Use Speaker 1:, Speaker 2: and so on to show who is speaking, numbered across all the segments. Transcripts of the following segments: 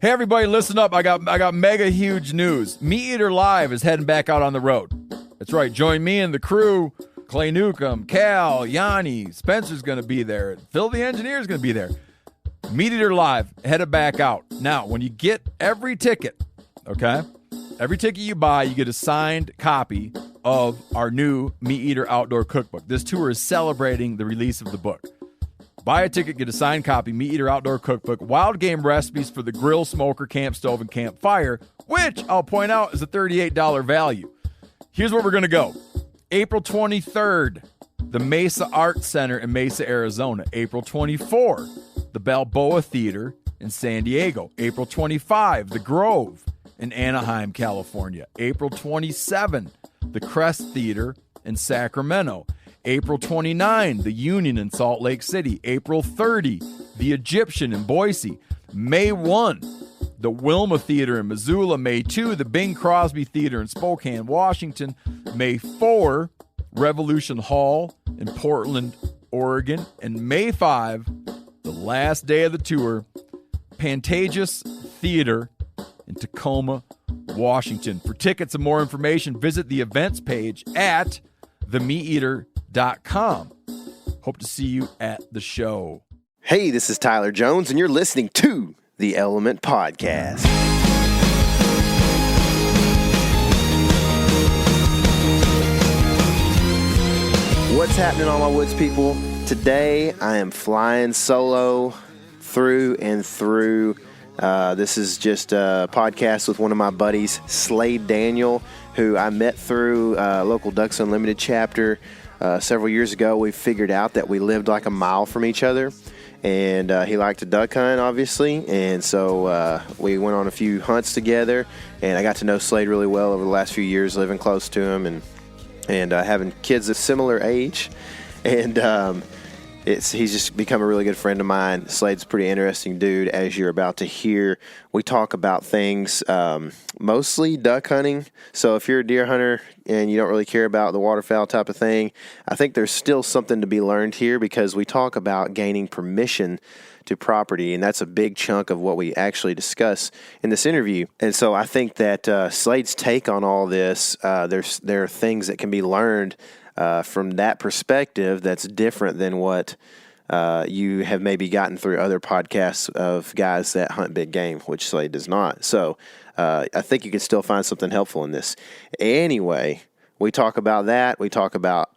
Speaker 1: Hey everybody, listen up. I got mega huge news. Meat Eater Live is heading back out on the road. That's right. Join me and the crew. Clay Newcomb, Cal, Yanni, Spencer's going to be there. Phil the Engineer's going to be there. Meat Eater Live headed back out. Now, when you get every ticket, okay, every ticket you buy, you get a signed copy of our new Meat Eater Outdoor Cookbook. This tour is celebrating the release of the book. Buy a ticket, get a signed copy, Meat Eater Outdoor Cookbook, wild game recipes for the grill, smoker, camp stove, and campfire, which I'll point out is a $38 value. Here's where we're going to go. April 23rd, the Mesa Art Center in Mesa, Arizona. April 24, the Balboa Theater in San Diego. April 25, the Grove in Anaheim, California. April 27, the Crest Theater in Sacramento. April 29, the Union in Salt Lake City. April 30, the Egyptian in Boise. May 1, the Wilma Theater in Missoula. May 2, the Bing Crosby Theater in Spokane, Washington. May 4, Revolution Hall in Portland, Oregon. And May 5, the last day of the tour, Pantages Theater in Tacoma, Washington. For tickets and more information, visit the events page at themeateater.com. Hope to see you at the show.
Speaker 2: Hey, this is Tyler Jones, and you're listening to the Element Podcast. What's happening, all my woods people? Today, I am flying solo through and through. This is just a podcast with one of my buddies, Slade Daniel, who I met through local Ducks Unlimited chapter. Several years ago, we figured out that we lived like a mile from each other, and he liked to duck hunt, obviously, and so we went on a few hunts together, and I got to know Slade really well over the last few years, living close to him, and having kids a similar age, and he's just become a really good friend of mine. Slade's a pretty interesting dude, as you're about to hear. We talk about things, mostly duck hunting. So if you're a deer hunter and you don't really care about the waterfowl type of thing, I think there's still something to be learned here, because we talk about gaining permission to property, and that's a big chunk of what we actually discuss in this interview. And so I think that Slade's take on all this, there are things that can be learned from that perspective that's different than what you have maybe gotten through other podcasts of guys that hunt big game, which Slade does not. So I think you can still find something helpful in this. Anyway, we talk about that. We talk about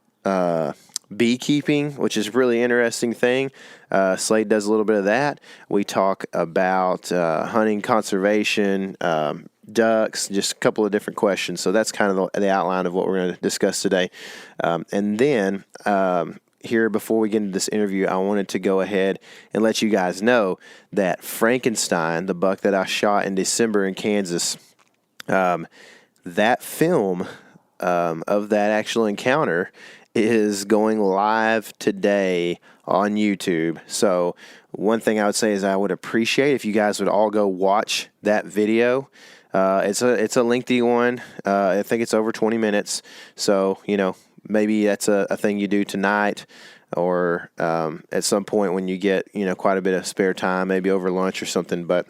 Speaker 2: beekeeping, which is a really interesting thing. Slade does a little bit of that. We talk about hunting conservation, ducks, just a couple of different questions. So that's kind of the outline of what we're going to discuss today. And then here, before we get into this interview, I wanted to go ahead and let you guys know that Frankenstein, the buck that I shot in December in Kansas, that film of that actual encounter is going live today on YouTube. So one thing I would say is I would appreciate if you guys would all go watch that video. It's a lengthy one. I think it's over 20 minutes. So, maybe that's a thing you do tonight, or at some point when you get, quite a bit of spare time, maybe over lunch or something. But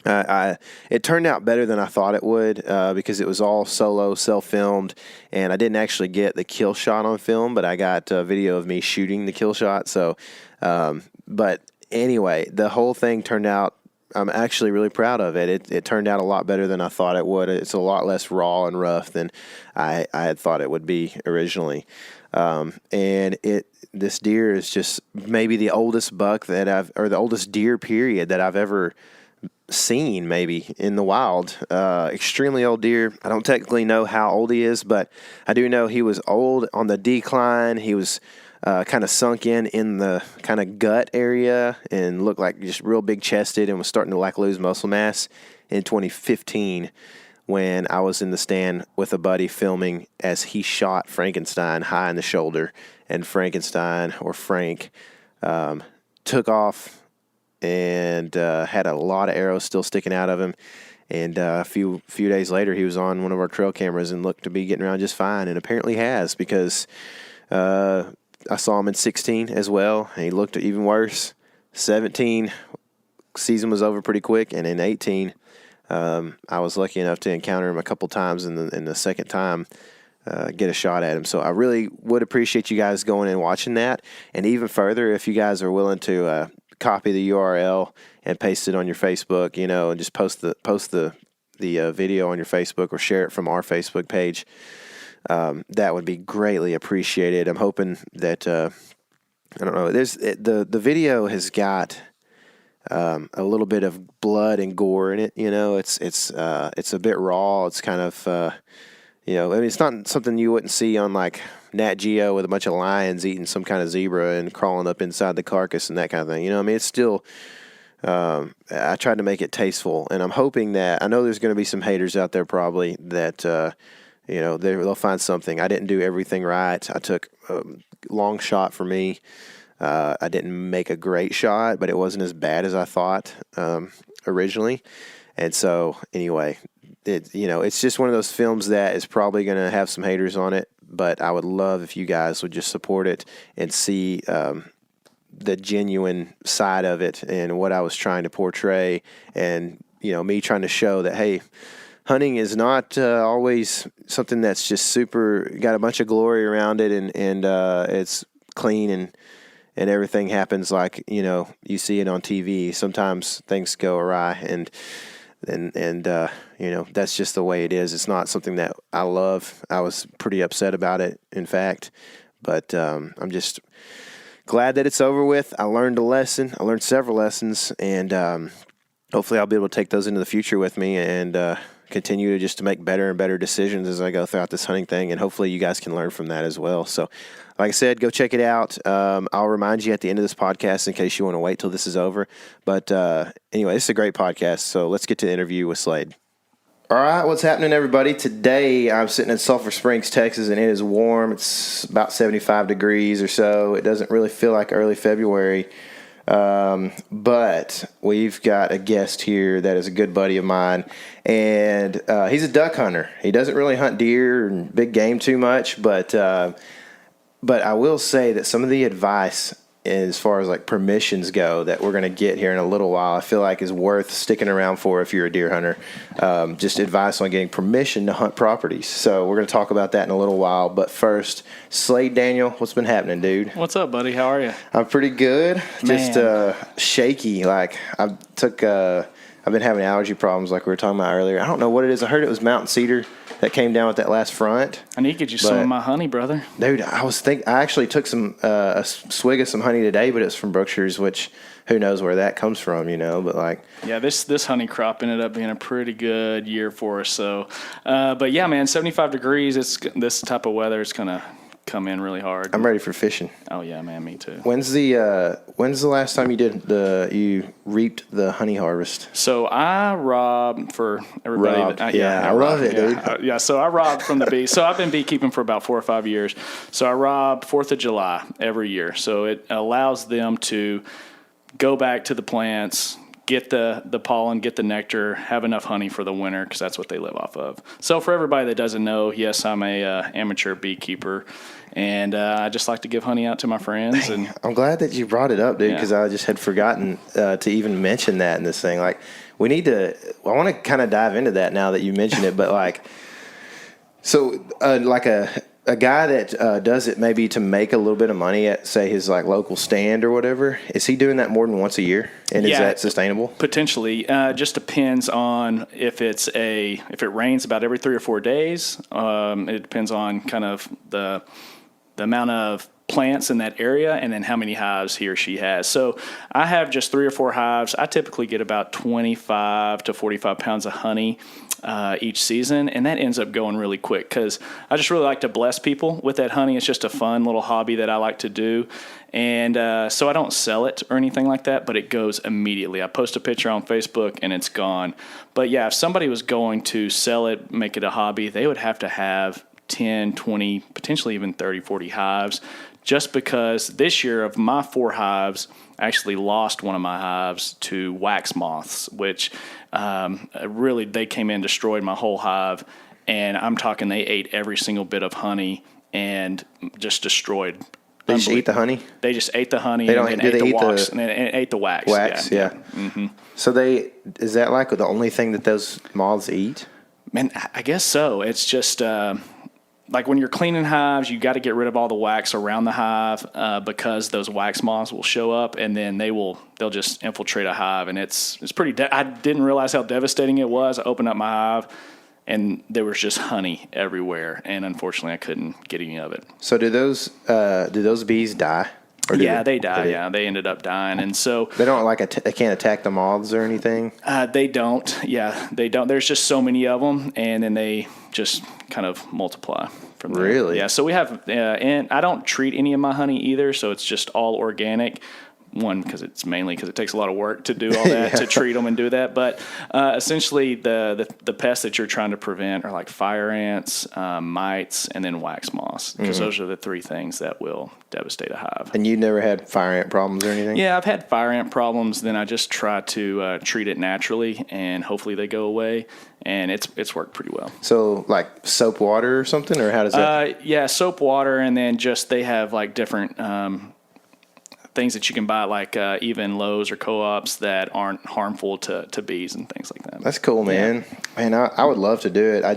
Speaker 2: it turned out better than I thought it would, because it was all solo, self-filmed, and I didn't actually get the kill shot on film, but I got a video of me shooting the kill shot. So, but anyway, the whole thing turned out, I'm actually really proud of it. It turned out a lot better than I thought it would. It's a lot less raw and rough than I had thought it would be originally. And this deer is just maybe the oldest buck or the oldest deer period that I've ever seen, maybe in the wild. Extremely old deer. I don't technically know how old he is, but I do know he was old, on the decline. He was kind of sunk in the kind of gut area and looked like just real big chested, and was starting to lose muscle mass in 2015 when I was in the stand with a buddy filming as he shot Frankenstein high in the shoulder, and Frankenstein, or Frank, took off and had a lot of arrows still sticking out of him. And a few days later, he was on one of our trail cameras and looked to be getting around just fine, and apparently has, because I saw him in 16 as well, and he looked even worse. 17 season was over pretty quick, and in 18, I was lucky enough to encounter him a couple times, in the second time, get a shot at him. So I really would appreciate you guys going and watching that. And even further, if you guys are willing to copy the URL and paste it on your Facebook, and just post the video on your Facebook or share it from our Facebook page, that would be greatly appreciated. I'm hoping that I don't know. The video has got a little bit of blood and gore in it. It's a bit raw. It's kind of it's not something you wouldn't see on like Nat Geo with a bunch of lions eating some kind of zebra and crawling up inside the carcass and that kind of thing. It's still. I tried to make it tasteful, and I'm hoping that I know there's going to be some haters out there probably that they'll find something. I didn't do everything right. I took a long shot for me. I didn't make a great shot, but it wasn't as bad as I thought originally. And so anyway, it's just one of those films that is probably going to have some haters on it, but I would love if you guys would just support it and see the genuine side of it and what I was trying to portray, and me trying to show that, hey, hunting is not always something that's just super got a bunch of glory around it, and it's clean and everything happens like you see it on TV. Sometimes things go awry, and that's just the way it is. It's not something that I love. I was pretty upset about it, in fact, but I'm just glad that it's over with. I learned a lesson. I learned several lessons, and hopefully I'll be able to take those into the future with me and continue to make better and better decisions as I go throughout this hunting thing, and hopefully you guys can learn from that as well. So like I said, go check it out. I'll remind you at the end of this podcast in case you want to wait till this is over. But anyway, this is a great podcast, so let's get to the interview with Slade. All right, what's happening, everybody? Today I'm sitting in Sulphur Springs, Texas, and it is warm. It's about 75 degrees or so. It doesn't really feel like early February. But we've got a guest here that is a good buddy of mine, and he's a duck hunter. He doesn't really hunt deer and big game too much, but I will say that some of the advice as far as like permissions go that we're going to get here in a little while, I feel like is worth sticking around for if you're a deer hunter. Just advice on getting permission to hunt properties. So we're going to talk about that in a little while. But first, Slade Daniel, what's been happening, dude?
Speaker 3: What's up, buddy? How are you?
Speaker 2: I'm pretty good.
Speaker 3: Man.
Speaker 2: Just shaky. Like I've been having allergy problems like we were talking about earlier. I don't know what it is. I heard it was mountain cedar that came down with that last front.
Speaker 3: I need to get you some of my honey, brother.
Speaker 2: Dude, I actually took a swig of some honey today, but it's from Brookshire's, which who knows where that comes from, but like.
Speaker 3: Yeah, this honey crop ended up being a pretty good year for us. So, but yeah, man, 75 degrees, this type of weather is going to come in really hard.
Speaker 2: I'm ready for fishing.
Speaker 3: Oh yeah, man, me too.
Speaker 2: When's the last time you reaped the honey harvest?
Speaker 3: So I robbed for everybody.
Speaker 2: I love it, dude.
Speaker 3: Yeah, so I robbed from the bee. So I've been beekeeping for about 4 or 5 years. So I rob 4th of July every year. So it allows them to go back to the plants, get the pollen, get the nectar, have enough honey for the winter, because that's what they live off of. So for everybody that doesn't know, yes, I'm a amateur beekeeper, and I just like to give honey out to my friends. And
Speaker 2: I'm glad that you brought it up, dude, because I just had forgotten to even mention that in this thing. Like, I want to kind of dive into that now that you mentioned it, but like, so like a guy that does it maybe to make a little bit of money at, say, his like local stand or whatever, is he doing that more than once a year? And is that sustainable?
Speaker 3: Potentially. Just depends on if it rains about every 3 or 4 days. It depends on kind of the amount of plants in that area, and then how many hives he or she has. So I have just 3 or 4 hives. I typically get about 25 to 45 pounds of honey each season, and that ends up going really quick because I just really like to bless people with that honey. It's just a fun little hobby that I like to do, and so I don't sell it or anything like that, but it goes immediately. I post a picture on Facebook and it's gone. But yeah, if somebody was going to sell it, make it a hobby, they would have to have 10, 20, potentially even 30, 40 hives, just because this year of my 4 hives, I actually lost one of my hives to wax moths, which really they came in, destroyed my whole hive, and I'm talking they ate every single bit of honey and just destroyed
Speaker 2: They just eat the honey?
Speaker 3: They just ate the honey
Speaker 2: They don't,
Speaker 3: and
Speaker 2: do
Speaker 3: ate
Speaker 2: they
Speaker 3: the
Speaker 2: eat
Speaker 3: wax.
Speaker 2: the
Speaker 3: And ate the wax.
Speaker 2: wax? Yeah.
Speaker 3: Mm-hmm.
Speaker 2: So is that like the only thing that those moths eat?
Speaker 3: Man, I guess so. It's just like when you're cleaning hives, you got to get rid of all the wax around the hive because those wax moths will show up and then they'll just infiltrate a hive, and it's pretty. I didn't realize how devastating it was. I opened up my hive, and there was just honey everywhere, and unfortunately, I couldn't get any of it.
Speaker 2: So do those bees die? Or
Speaker 3: They die. Yeah, they ended up dying, and so
Speaker 2: they don't they can't attack the moths or anything.
Speaker 3: They don't. Yeah, they don't. There's just so many of them, and then they just kind of multiply from there.
Speaker 2: Really?
Speaker 3: Yeah. So we have, and I don't treat any of my honey either. So it's just all organic. One, because it takes a lot of work to do all that, to treat them and do that. But essentially, the pests that you're trying to prevent are like fire ants, mites, and then wax moths, because those are the three things that will devastate a hive.
Speaker 2: And you never had fire ant problems or anything?
Speaker 3: Yeah, I've had fire ant problems. Then I just try to treat it naturally, and hopefully they go away. And it's worked pretty well.
Speaker 2: So like soap water or something, or how does that?
Speaker 3: Yeah, soap water, and then just they have like different things that you can buy, like even Lowe's or co-ops that aren't harmful to bees and things like that.
Speaker 2: That's cool, man. Yeah. Man, I would love to do it. I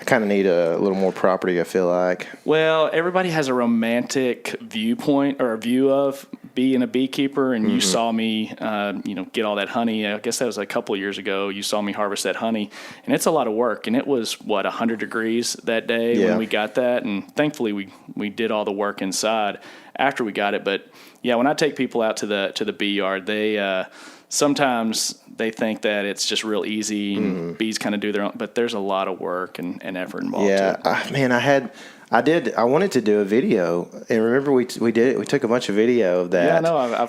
Speaker 2: kind of need a little more property, I feel like.
Speaker 3: Well, everybody has a romantic viewpoint or a view of being a beekeeper, and you saw me, get all that honey. I guess that was a couple of years ago. You saw me harvest that honey, and it's a lot of work. And it was 100 degrees that day when we got that, and thankfully we did all the work inside after we got it. But yeah, when I take people out to the bee yard, they sometimes they think that it's just real easy and bees kind of do their own, but there's a lot of work and effort involved.
Speaker 2: Yeah, man, I wanted to do a video, and remember we did it. We took a bunch of video of that.
Speaker 3: Yeah, no, I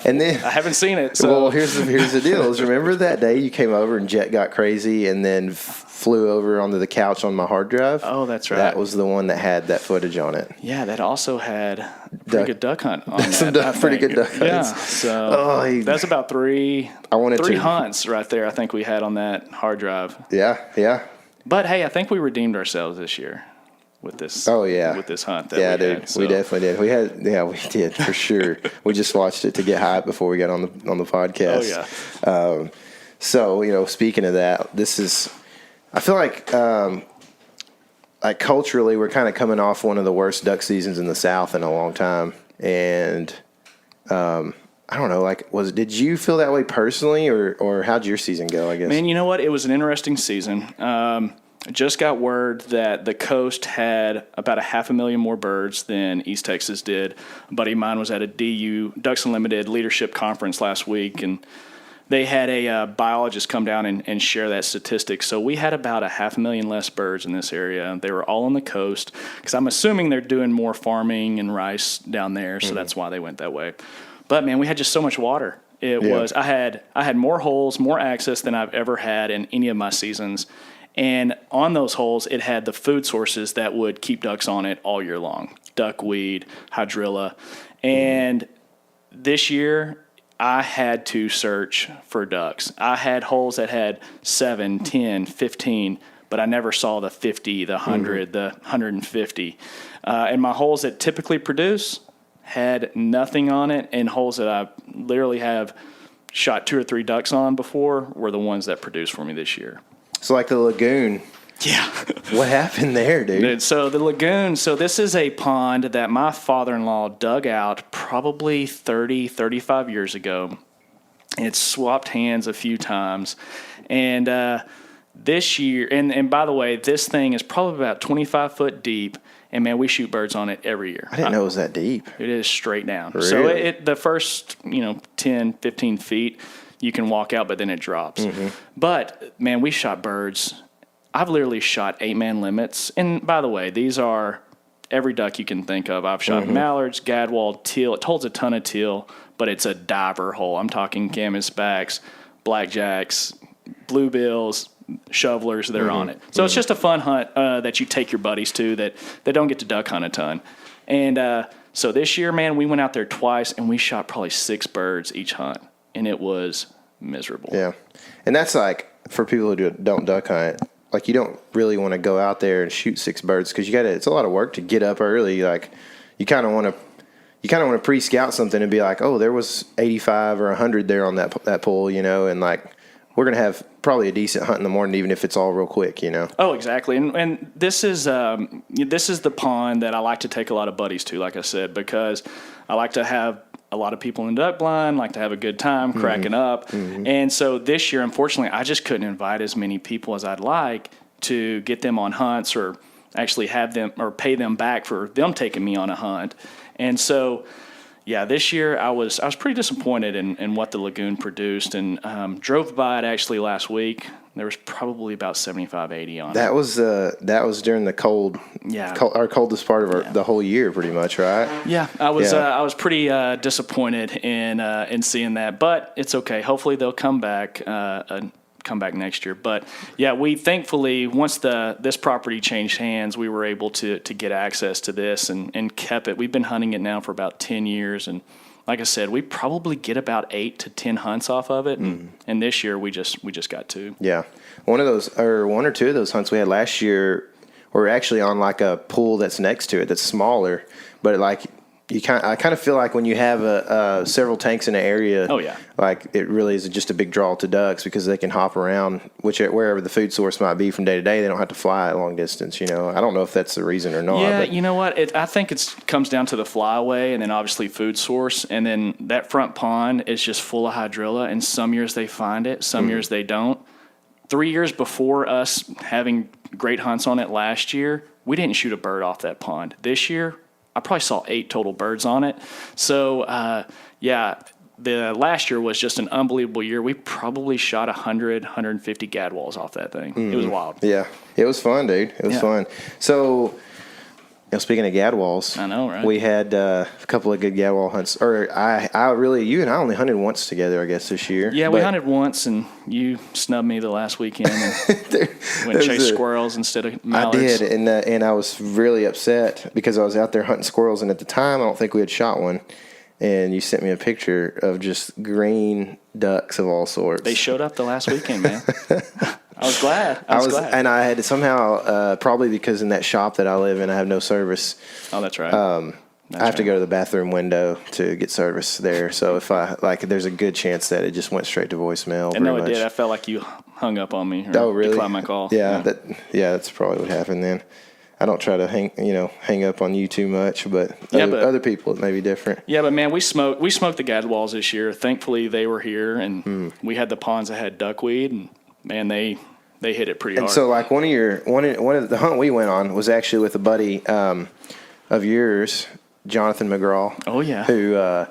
Speaker 3: haven't seen it. So.
Speaker 2: Well, here's the deal. Is remember that day you came over and Jet got crazy and then flew over onto the couch on my hard drive?
Speaker 3: Oh, that's right.
Speaker 2: That was the one that had that footage on it.
Speaker 3: Yeah, that also had pretty good duck hunt on that.
Speaker 2: Some pretty good duck hunts.
Speaker 3: Yeah, so that's about three hunts right there. I think we had on that hard drive.
Speaker 2: Yeah.
Speaker 3: But hey, I think we redeemed ourselves this year with this.
Speaker 2: Oh yeah,
Speaker 3: with this hunt.
Speaker 2: That we had, so. We definitely did. We did for sure. We just watched it to get hyped before we got on the podcast.
Speaker 3: Oh yeah.
Speaker 2: So speaking of that, I feel like culturally we're kind of coming off one of the worst duck seasons in the South in a long time, and I don't know. Did you feel that way personally, or how'd your season go? I guess.
Speaker 3: Man, you know what? It was an interesting season. I just got word that the coast had about 500,000 more birds than East Texas did. A buddy of mine was at a DU Ducks Unlimited leadership conference last week, and they had a biologist come down and share that statistic. So we had about 500,000 less birds in this area. They were all on the coast, because I'm assuming they're doing more farming and rice down there, so that's why they went that way. But man, we had just so much water. I had more holes, more access than I've ever had in any of my seasons. And on those holes, it had the food sources that would keep ducks on it all year long. Duckweed, hydrilla. And this year, I had to search for ducks. I had holes that had 7, 10, 15, but I never saw the 50, the 100, the 150. And my holes that typically produce had nothing on it, and holes that I literally have shot 2 or 3 ducks on before were the ones that produced for me this year.
Speaker 2: So like the lagoon.
Speaker 3: Yeah.
Speaker 2: What happened there, dude?
Speaker 3: So the lagoon, this is a pond that my father-in-law dug out probably 30, 35 years ago. It's swapped hands a few times. And this year, and by the way, this thing is probably about 25 foot deep. And man, we shoot birds on it every year.
Speaker 2: I didn't know it was that deep.
Speaker 3: It is straight down.
Speaker 2: Really?
Speaker 3: So the first, 10, 15 feet, you can walk out, but then it drops. But man, we shot birds. I've literally shot 8-man limits. And by the way, these are every duck you can think of. I've shot mallards, gadwall, teal. It holds a ton of teal, but it's a diver hole. I'm talking canvasbacks, blackjacks, bluebills, shovelers, they're on it. So it's just a fun hunt that you take your buddies to that don't get to duck hunt a ton. And so this year, man, we went out there twice, and we shot probably 6 birds each hunt, and it was miserable.
Speaker 2: Yeah. And that's like, for people who don't duck hunt, like you don't really want to go out there and shoot 6 birds because it's a lot of work to get up early. Like you kind of want to, you kind of want to pre-scout something and be like, oh, there was 85 or 100 there on that pool, and like we're going to have probably a decent hunt in the morning, even if it's all real quick,
Speaker 3: Oh, exactly. And this is the pond that I like to take a lot of buddies to, like I said, because I like to have a lot of people in the duck blind, like to have a good time cracking up. Mm-hmm. And so this year, unfortunately, I just couldn't invite as many people as I'd like to get them on hunts or actually have them or pay them back for them taking me on a hunt. And so, yeah, this year I was pretty disappointed in what the lagoon produced, and drove by it actually last week. There was probably about 75, 80 on it.
Speaker 2: That was during the cold, our coldest part of the whole year, pretty much, right?
Speaker 3: Yeah, I was pretty disappointed in seeing that, but it's okay. Hopefully they'll come back next year. But yeah, we thankfully, once this property changed hands, we were able to get access to this and kept it. We've been hunting it now for about 10 years, and like I said, we probably get about 8 to 10 hunts off of it. And this year we just got 2.
Speaker 2: Yeah. One or two of those hunts we had last year were actually on like a pool that's next to it that's smaller, but like I kind of feel like when you have several tanks in an area, like it really is just a big draw to ducks because they can hop around wherever the food source might be from day to day. They don't have to fly a long distance. I don't know if that's the reason or not.
Speaker 3: Yeah,
Speaker 2: but.
Speaker 3: You know what? I think it comes down to the flyaway and then obviously food source, and then that front pond is just full of hydrilla. And some years they find it, some years they don't. 3 years before us having great hunts on it last year, we didn't shoot a bird off that pond. This year, I probably saw 8 total birds on it. So, the last year was just an unbelievable year. We probably shot 100, 150 gadwalls off that thing. It was wild.
Speaker 2: Yeah, it was fun, dude. It was fun. So, speaking of gadwalls,
Speaker 3: I know, right?
Speaker 2: We had a couple of good gadwall hunts. Or you and I only hunted once together, I guess, this year.
Speaker 3: Yeah, we hunted once, and you snubbed me the last weekend and went chase squirrels instead of mallards.
Speaker 2: I did, and I was really upset because I was out there hunting squirrels, and at the time, I don't think we had shot one. And you sent me a picture of just green ducks of all sorts.
Speaker 3: They showed up the last weekend, man. I was glad. I was glad.
Speaker 2: And I had to somehow, probably because in that shop that I live in, I have no service.
Speaker 3: Oh, that's right.
Speaker 2: I have to go to the bathroom window to get service there. So if there's a good chance that it just went straight to voicemail.
Speaker 3: And no, it did. I felt like you hung up on me.
Speaker 2: Oh, really?
Speaker 3: Declined my call.
Speaker 2: Yeah, that's probably what happened then. I don't try to hang up on you too much, but other people it may be different.
Speaker 3: Yeah, but man, we smoked the gadwalls this year. Thankfully, they were here, and we had the ponds that had duckweed, and man, they hit it pretty hard.
Speaker 2: And so, like one of the hunt we went on was actually with a buddy of yours, Jonathan McGraw.
Speaker 3: Oh yeah,
Speaker 2: who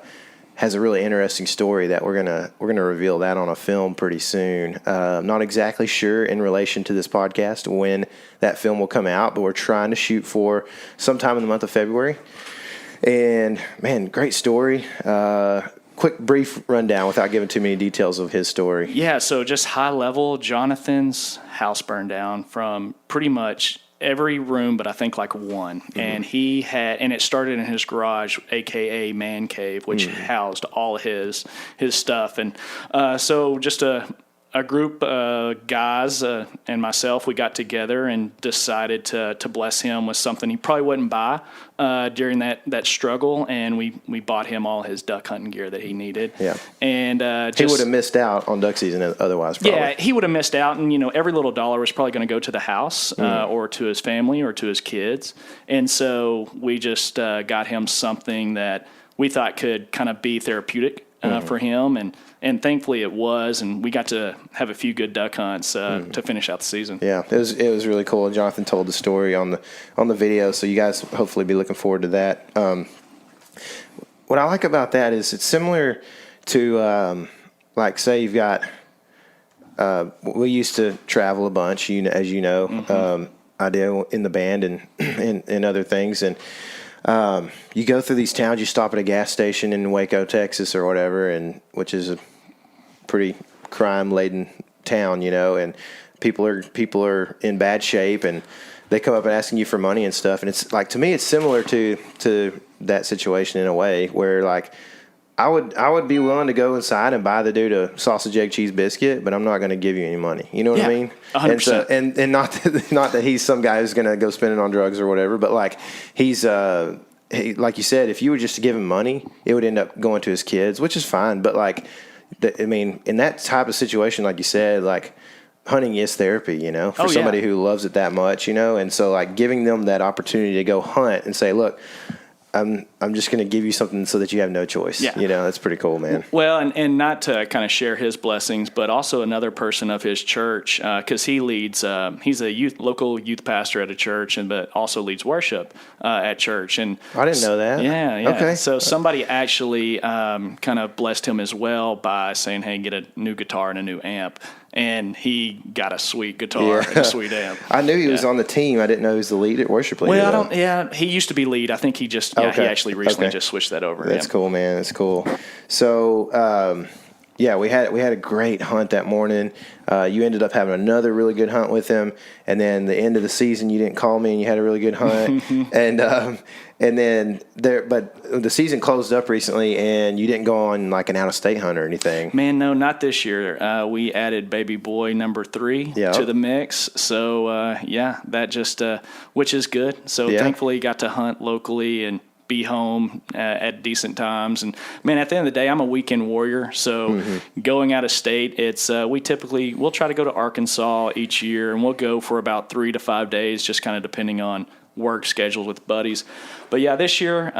Speaker 2: has a really interesting story that we're gonna reveal that on a film pretty soon. I'm not exactly sure in relation to this podcast when that film will come out, but we're trying to shoot for sometime in the month of February. And man, great story. Quick, brief rundown without giving too many details of his story.
Speaker 3: Yeah, so just high level, Jonathan's house burned down from pretty much every room, but I think like one. And it started in his garage, AKA man cave, which housed all his stuff. And so just a group of guys and myself, we got together and decided to bless him with something he probably wouldn't buy during that struggle, and we bought him all his duck hunting gear that he needed.
Speaker 2: Yeah,
Speaker 3: and
Speaker 2: he would have missed out on duck season otherwise. Probably.
Speaker 3: Yeah, he would have missed out, and every little dollar was probably going to go to the house or to his family or to his kids, and so we just got him something that we thought could kind of be therapeutic for him, and thankfully it was, and we got to have a few good duck hunts to finish out the season.
Speaker 2: Yeah, it was really cool. Jonathan told the story on the video, so you guys hopefully be looking forward to that. What I like about that is it's similar to like say you've got we used to travel a bunch, as you know. I did in the band and other things, and you go through these towns. You stop at a gas station in Waco, Texas, or whatever, and which is a pretty crime-laden town, and people are in bad shape, and they come up and asking you for money and stuff. And it's like, to me, it's similar to that situation in a way where like I would be willing to go inside and buy the dude a sausage, egg, cheese biscuit, but I'm not going to give you any money. You know what I mean?
Speaker 3: 100%.
Speaker 2: And not that he's some guy who's going to go spend it on drugs or whatever, but like he's like you said, if you were just to give him money, it would end up going to his kids, which is fine. But like, in that type of situation, like you said, like hunting is therapy, for somebody who loves it that much, and so like giving them that opportunity to go hunt and say, look, I'm just going to give you something so that you have no choice. Yeah. That's pretty cool, man.
Speaker 3: Well, and not to kind of share his blessings, but also another person of his church, because he leads, he's a local youth pastor at a church, but also leads worship at church. And
Speaker 2: I didn't know that.
Speaker 3: Yeah.
Speaker 2: Okay.
Speaker 3: So somebody actually kind of blessed him as well by saying, hey, get a new guitar and a new amp. And he got a sweet guitar and a sweet amp.
Speaker 2: I knew he was on the team. I didn't know he was the lead at worship leader.
Speaker 3: Well, he used to be lead. I think he just, he actually recently just switched that over.
Speaker 2: That's cool, man. That's cool. So, we had a great hunt that morning. You ended up having another really good hunt with him, and then the end of the season, you didn't call me, and you had a really good hunt. and then but the season closed up recently, and you didn't go on like an out-of-state hunt or anything.
Speaker 3: Man, no, not this year. We added baby boy number 3 to the mix. So that just which is good. So thankfully, got to hunt locally and be home at decent times. And man, at the end of the day, I'm a weekend warrior. So going out of state, it's we'll try to go to Arkansas each year, and we'll go for about 3 to 5 days, just kind of depending on work schedules with buddies. But yeah, this year,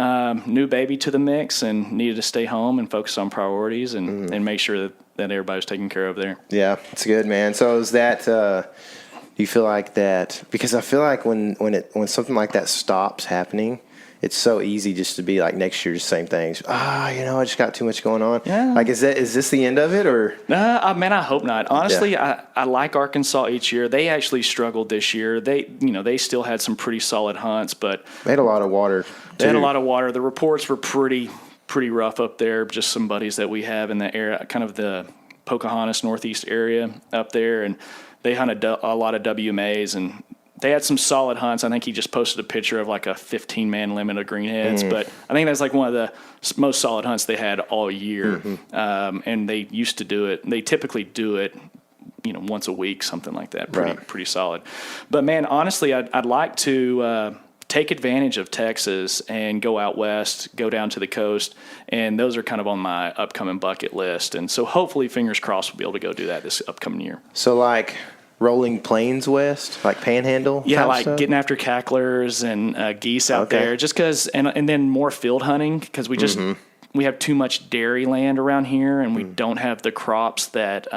Speaker 3: new baby to the mix, and needed to stay home and focus on priorities and make sure that everybody's taken care of there. Yeah,
Speaker 2: it's good, man. So is that do you feel like that? Because I feel like when something like that stops happening, it's so easy just to be like next year, the same things. I just got too much going on. Yeah. Like, is this the end of it, or?
Speaker 3: Man, I hope not. Honestly, I like Arkansas each year. They actually struggled this year. They still had some pretty solid hunts, but
Speaker 2: they had a lot of water.
Speaker 3: They had a lot of water. The reports were pretty rough up there. Just some buddies that we have in the area, kind of the Pocahontas Northeast area up there, and they hunted a lot of WMAs, and they had some solid hunts. I think he just posted a picture of like a 15-man limit of greenheads, but I think that's like one of the most solid hunts they had all year. And they used to do it. They typically do it, once a week, something like that. Pretty solid. But man, honestly, I'd like to take advantage of Texas and go out west, go down to the coast, and those are kind of on my upcoming bucket list. And so hopefully, fingers crossed, we'll be able to go do that this upcoming year.
Speaker 2: So like rolling plains west, like Panhandle?
Speaker 3: Yeah, like
Speaker 2: stuff?
Speaker 3: Getting after cacklers and geese out there, just because, and then more field hunting, because we just we have too much dairy land around here, and we don't have the crops that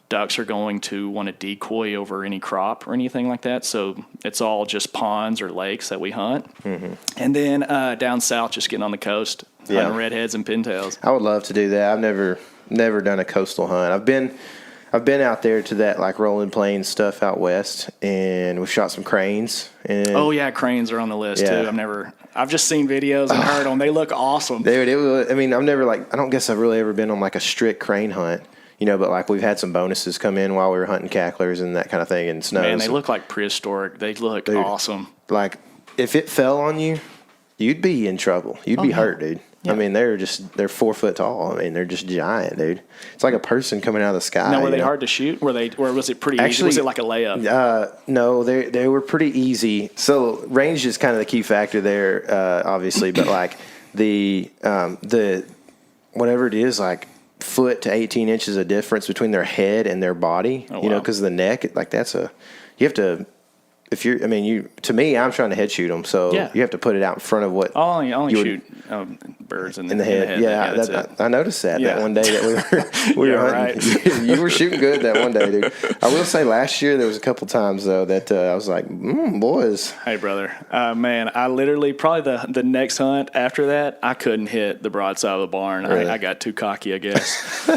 Speaker 3: ducks are going to want to decoy over any crop or anything like that. So it's all just ponds or lakes that we hunt. And then down south, just getting on the coast, hunting redheads and pintails.
Speaker 2: I would love to do that. I've never done a coastal hunt. I've been out there to that like rolling plains stuff out west, and we've shot some cranes. And
Speaker 3: cranes are on the list too. I've just seen videos and heard them. They look awesome.
Speaker 2: Dude, I don't guess I've really ever been on like a strict crane hunt, but like we've had some bonuses come in while we were hunting cacklers and that kind of thing and snows.
Speaker 3: Man, they look like prehistoric. They look awesome.
Speaker 2: Like if it fell on you, you'd be in trouble. You'd be hurt, dude. Yeah. I mean, they're 4 foot tall. I mean, they're just giant, dude. It's like a person coming out of the sky.
Speaker 3: Now, were they hard to shoot? Or was it pretty easy? Was it like a layup?
Speaker 2: No, they were pretty easy. So range is kind of the key factor there, obviously. But like the whatever it is, like foot to 18 inches of difference between their head and their body. Because of the neck, like you have to. If you're, to me, I'm trying to head shoot them, so you have to put it out in front of what.
Speaker 3: I only shoot birds in the head.
Speaker 2: I noticed that one day that we were hunting. Right. You were shooting good that one day, dude. I will say last year there was a couple times though that I was like, boys.
Speaker 3: Hey, brother, man, I literally probably the next hunt after that I couldn't hit the broadside of the barn. Really? I got too cocky, I guess.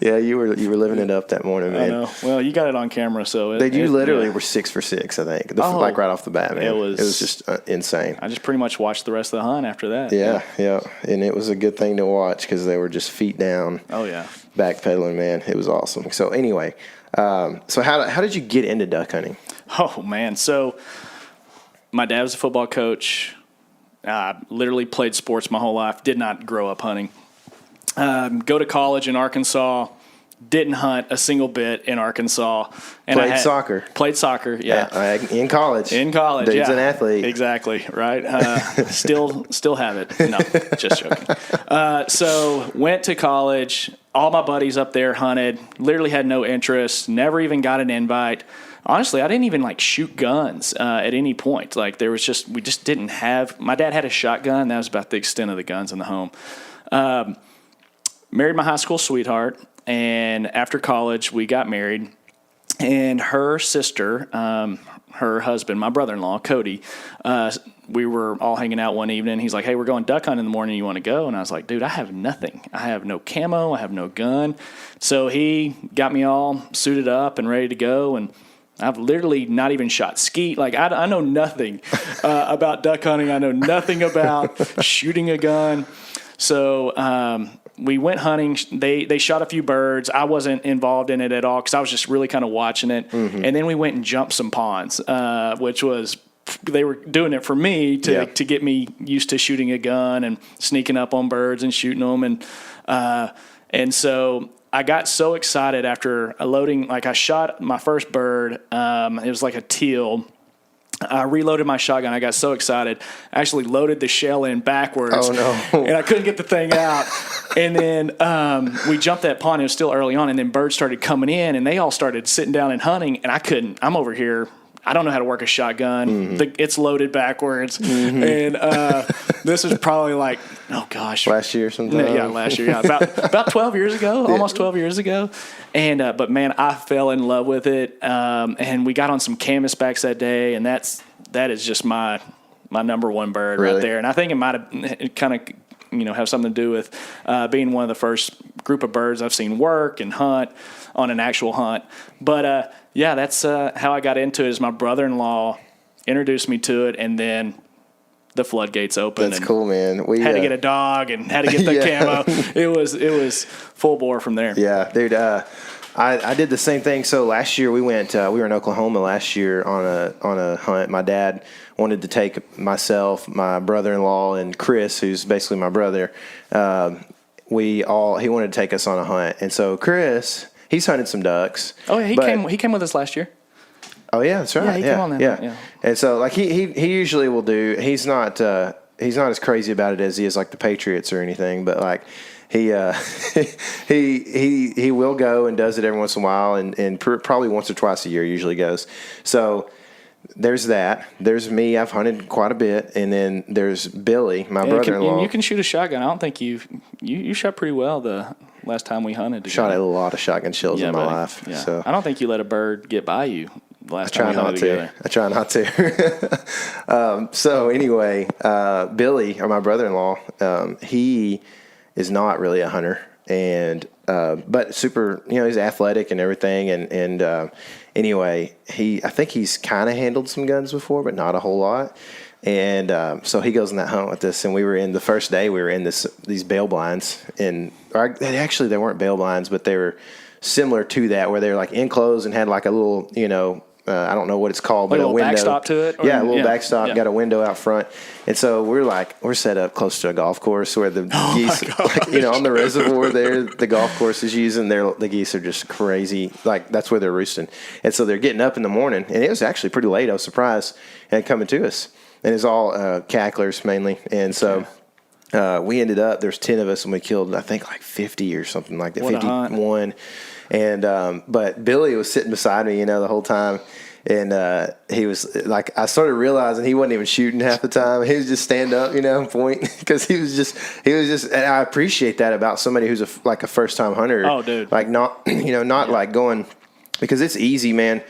Speaker 2: Yeah, you were living it up that morning, man.
Speaker 3: I know. Well, you got it on camera, so
Speaker 2: you literally were 6 for 6. I think like right off the bat, man. It was just insane.
Speaker 3: I just pretty much watched the rest of the hunt after that.
Speaker 2: Yeah, and it was a good thing to watch because they were just feet down.
Speaker 3: Oh yeah,
Speaker 2: backpedaling, man. It was awesome. So anyway, so how did you get into duck hunting?
Speaker 3: Oh man, so my dad was a football coach. Literally played sports my whole life. Did not grow up hunting. Go to college in Arkansas. Didn't hunt a single bit in Arkansas. And
Speaker 2: Played soccer.
Speaker 3: Played soccer, yeah.
Speaker 2: In college.
Speaker 3: In college,
Speaker 2: Dude's
Speaker 3: yeah.
Speaker 2: an athlete.
Speaker 3: Exactly, right? Still have it. No, just joking. So went to college. All my buddies up there hunted. Literally had no interest. Never even got an invite. Honestly, I didn't even like shoot guns at any point. Like we just didn't have. My dad had a shotgun. That was about the extent of the guns in the home. Married my high school sweetheart. And after college, we got married, and her sister, her husband, my brother-in-law, Cody, we were all hanging out one evening. He's like, hey, we're going duck hunting in the morning. You want to go? And I was like, dude, I have nothing. I have no camo. I have no gun. So he got me all suited up and ready to go, and I've literally not even shot skeet. Like, I know nothing about duck hunting. I know nothing about shooting a gun. So we went hunting. They shot a few birds. I wasn't involved in it at all because I was just really kind of watching it. Mm-hmm. And then we went and jumped some ponds, which was they were doing it for me to get me used to shooting a gun and sneaking up on birds and shooting them. And so I got so excited after loading. Like I shot my first bird. It was like a teal. I reloaded my shotgun. I got so excited. I actually loaded the shell in backwards.
Speaker 2: Oh, no.
Speaker 3: And I couldn't get the thing out. And then we jumped that pond. It was still early on. And then birds started coming in, and they all started sitting down and hunting. And I couldn't. I'm over here. I don't know how to work a shotgun. Mm-hmm. It's loaded backwards. Mm-hmm. And this was probably like, oh, gosh.
Speaker 2: Last year sometime?
Speaker 3: Yeah, last year. Yeah. About 12 years ago, almost 12 years ago. And but, man, I fell in love with it. And we got on some canvasbacks that day, and that is just my number one bird right there. And I think it might have kind of have something to do with being one of the first group of birds I've seen work and hunt on an actual hunt. But, yeah, that's how I got into it is my brother-in-law introduced me to it, and then the floodgates opened.
Speaker 2: That's cool, man. We
Speaker 3: had to get a dog and had to get the camo. It was full bore from there.
Speaker 2: Yeah, dude. I did the same thing. So last year we went. We were in Oklahoma last year on a hunt. My dad wanted to take myself, my brother-in-law, and Chris, who's basically my brother. He wanted to take us on a hunt, and so Chris, he's hunted some ducks.
Speaker 3: Oh yeah, he came with us last year.
Speaker 2: Oh yeah, that's right.
Speaker 3: Yeah, he came on that. Yeah.
Speaker 2: And so like he usually will do. He's not as crazy about it as he is like the Patriots or anything, but like. He he will go and does it every once in a while, and probably once or twice a year usually goes. So there's that. There's me. I've hunted quite a bit, and then there's Billy, my brother-in-law.
Speaker 3: You can shoot a shotgun. I don't think you shot pretty well the last time we hunted together.
Speaker 2: Shot a lot of shotgun shells in my life.
Speaker 3: Yeah.
Speaker 2: So
Speaker 3: I don't think you let a bird get by you the last time we hunted together.
Speaker 2: I try not to. So anyway, Billy, or my brother-in-law, he is not really a hunter, and but super, he's athletic and everything, and anyway, I think he's kind of handled some guns before, but not a whole lot, and so he goes on that hunt with us, and the first day we were in these bail blinds, and actually they weren't bail blinds, but they were similar to that, where they were like enclosed and had like a little, I don't know what it's called,
Speaker 3: like
Speaker 2: but a window.
Speaker 3: Backstop to it?
Speaker 2: A little backstop, got a window out front. And so we're set up close to a golf course where the geese, on the reservoir there, the golf course is using, the geese are just crazy. Like, that's where they're roosting. And so they're getting up in the morning, and it was actually pretty late. I was surprised, and coming to us. And it's all cacklers mainly. And so we ended up, there's 10 of us, and we killed, I think, like 50 or something like that, 51. And but Billy was sitting beside me, the whole time, and he was like, I started realizing he wasn't even shooting half the time. He was just stand up, point, because he was just, and I appreciate that about somebody who's a first time hunter.
Speaker 3: Oh, dude,
Speaker 2: like not, like going, because it's easy, man.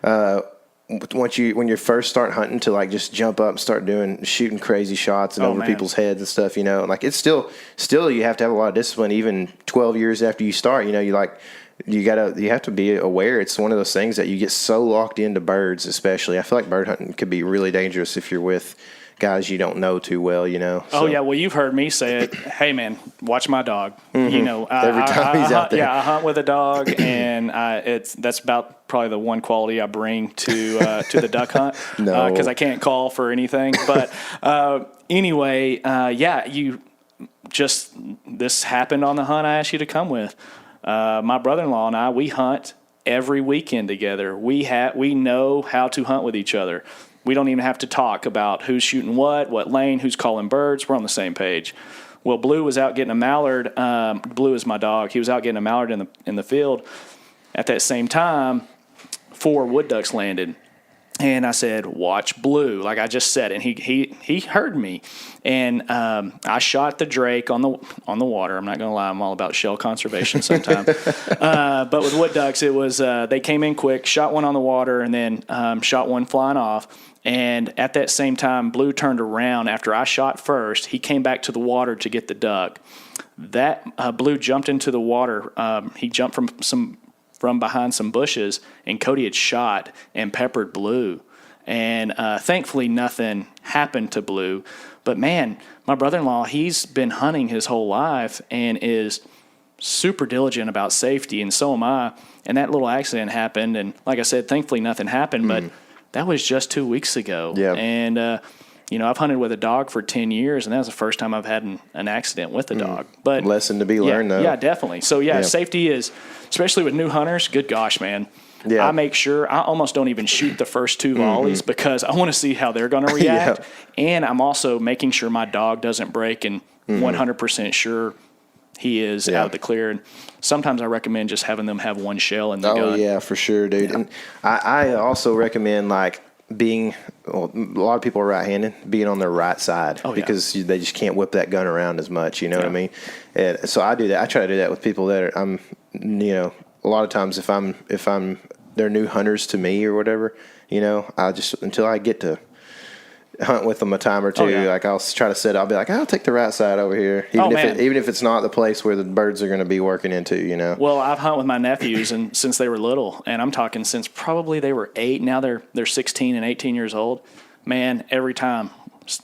Speaker 2: When you first start hunting to like just jump up and start shooting crazy shots and over people's heads and stuff, like it's still you have to have a lot of discipline. Even 12 years after you start, you have to be aware. It's one of those things that you get so locked into birds, especially. I feel like bird hunting could be really dangerous if you're with guys you don't know too well, So.
Speaker 3: Oh yeah, well you've heard me say it. Hey man, watch my dog.
Speaker 2: Mm-hmm. Every time he's out there.
Speaker 3: Yeah, I hunt with a dog, and that's about probably the one quality I bring to the duck hunt.
Speaker 2: No,
Speaker 3: because I can't call for anything. But anyway, this happened on the hunt I asked you to come with. my brother-in-law and I, we hunt every weekend together. We know how to hunt with each other. We don't even have to talk about who's shooting what lane, who's calling birds. We're on the same page. Well, Blue was out getting a mallard. Blue is my dog. He was out getting a mallard in the field. At that same time, 4 wood ducks landed. And I said, watch Blue, like I just said. And he heard me. And I shot the drake on the water. I'm not going to lie, I'm all about shell conservation sometimes. But with wood ducks, it was they came in quick, shot one on the water, and then shot one flying off. And at that same time, Blue turned around after I shot first. He came back to the water to get the duck. That Blue jumped into the water. He jumped from behind some bushes, and Cody had shot and peppered Blue. And thankfully, nothing happened to Blue. But, man, my brother-in-law, he's been hunting his whole life and is super diligent about safety, and so am I. And that little accident happened, and like I said, thankfully nothing happened, but that was just 2 weeks ago.
Speaker 2: Yeah.
Speaker 3: And, I've hunted with a dog for 10 years, and that was the first time I've had an accident with a dog. But
Speaker 2: lesson to be learned, though.
Speaker 3: Yeah, definitely. So, safety is, especially with new hunters, good gosh, man. Yeah. I make sure I almost don't even shoot the first 2 volleys because I want to see how they're going to react. And I'm also making sure my dog doesn't break and 100% sure he is out of the clear. And sometimes I recommend just having them have one shell in the gun.
Speaker 2: Oh, yeah, for sure, dude. Yeah. And I also recommend, like, a lot of people are right-handed, being on their right side because they just can't whip that gun around as much, you know what I mean? And so I do that. I try to do that with people that are, a lot of times if they're new hunters to me or whatever, I just, until I get to hunt with them a time or two, like I'll try to set it. I'll be like, I'll take the right side over here, even if it's not the place where the birds are going to be working into,
Speaker 3: Well, I've hunted with my nephews and since they were little, and I'm talking since probably they were 8. Now they're 16 and 18 years old. Man, every time,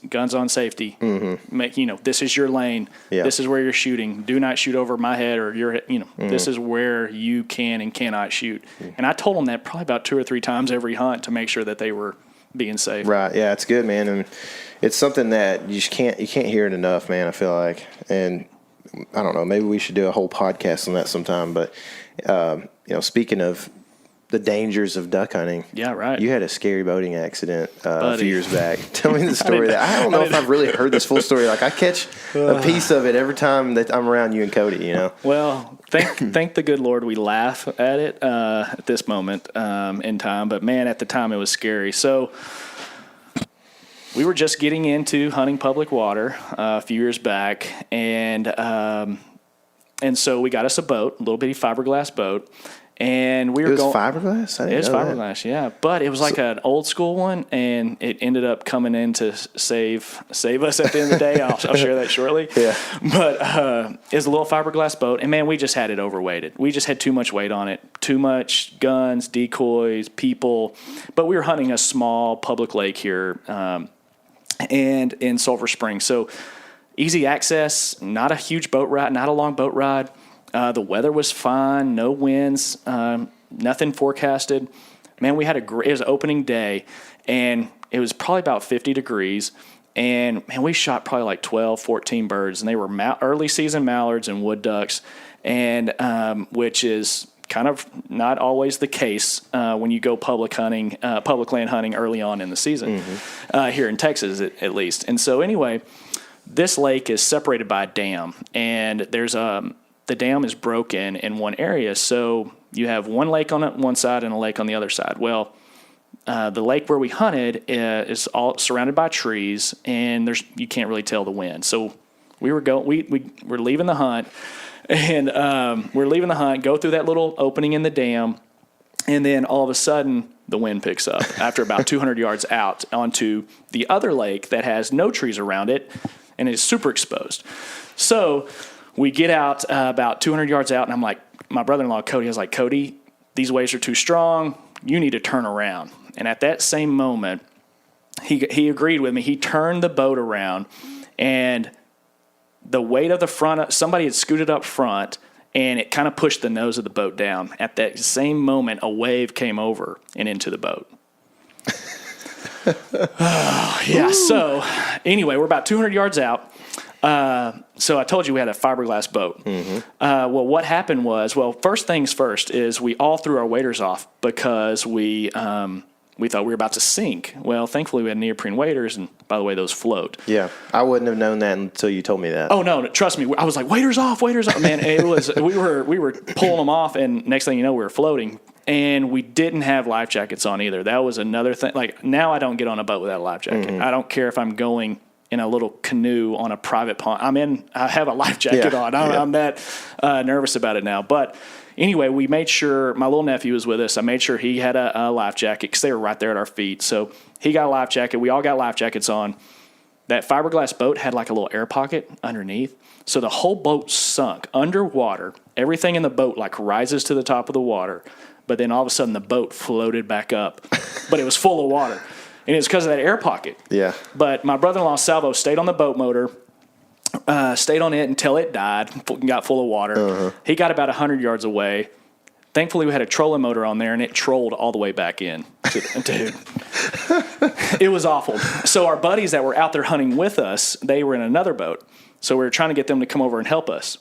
Speaker 3: guns on safety. This is your lane. Yeah. This is where you're shooting. Do not shoot over my head or your head. This is where you can and cannot shoot. And I told them that probably about 2 or 3 times every hunt to make sure that they were being safe.
Speaker 2: Right. Yeah, it's good, man. And it's something that you can't hear it enough, man, I feel like. And I don't know, maybe we should do a whole podcast on that sometime. But, speaking of the dangers of duck hunting.
Speaker 3: Yeah, right.
Speaker 2: You had a scary boating accident a few years back. Tell me the story. I don't know if I've really heard this full story. Like, I catch a piece of it every time that I'm around you and Cody,
Speaker 3: Well, thank the good Lord we laugh at it at this moment in time. But, man, at the time it was scary. So we were just getting into hunting public water a few years back, and so we got us a boat, a little bitty fiberglass boat. And we were
Speaker 2: going. It was fiberglass? I didn't know
Speaker 3: It was fiberglass, yeah. But it was like an old school one, and it ended up coming in to save us at the end of the day. I'll share that shortly.
Speaker 2: Yeah.
Speaker 3: But it was a little fiberglass boat, and, man, we just had it overweighted. We just had too much weight on it. Too much guns, decoys, people. But we were hunting a small public lake here and in Sulphur Springs. So easy access, not a huge boat ride, not a long boat ride. The weather was fine, no winds, nothing forecasted. Man, it was opening day, and it was probably about 50 degrees. And, man, we shot probably like 12, 14 birds, and they were early season mallards and wood ducks, and which is kind of not always the case when you go public land hunting early on in the season, here in Texas at least. And so anyway, this lake is separated by a dam, and there's the dam is broken in one area, so you have one lake on one side and a lake on the other side. Well, the lake where we hunted is all surrounded by trees, and you can't really tell the wind. So we were leaving the hunt, and go through that little opening in the dam, and then all of a sudden the wind picks up after about 200 yards out onto the other lake that has no trees around it, and is super exposed. So we get out about 200 yards out, and I'm like, my brother-in-law, Cody, I was like, Cody, these waves are too strong. You need to turn around. And at that same moment, he agreed with me. He turned the boat around, and the weight of the front, somebody had scooted up front, and it kind of pushed the nose of the boat down. At that same moment, a wave came over and into the boat. Yeah, so anyway, we're about 200 yards out. So I told you we had a fiberglass boat. Well, what happened was, first things first is we all threw our waders off because we thought we were about to sink. Well, thankfully we had neoprene waders, and by the way, those float.
Speaker 2: Yeah, I wouldn't have known that until you told me that.
Speaker 3: Oh no, trust me. I was like, waders off. Man, it was we were pulling them off, and next thing you know, we were floating. And we didn't have life jackets on either. That was another thing. Like, now I don't get on a boat without a life jacket. I don't care if I'm going in a little canoe on a private pond. I have a life jacket on. I'm that nervous about it now. But anyway, we made sure, my little nephew was with us. I made sure he had a life jacket because they were right there at our feet. So he got a life jacket. We all got life jackets on. That fiberglass boat had like a little air pocket underneath. So the whole boat sunk underwater. Everything in the boat like rises to the top of the water. But then all of a sudden the boat floated back up. But it was full of water. And it's because of that air pocket.
Speaker 2: Yeah.
Speaker 3: But my brother-in-law, Salvo, stayed on the boat motor, stayed on it until it died, got full of water. He got about 100 yards away. Thankfully, we had a trolling motor on there, and it trolled all the way back in. Dude, it was awful. So our buddies that were out there hunting with us, they were in another boat. So we were trying to get them to come over and help us.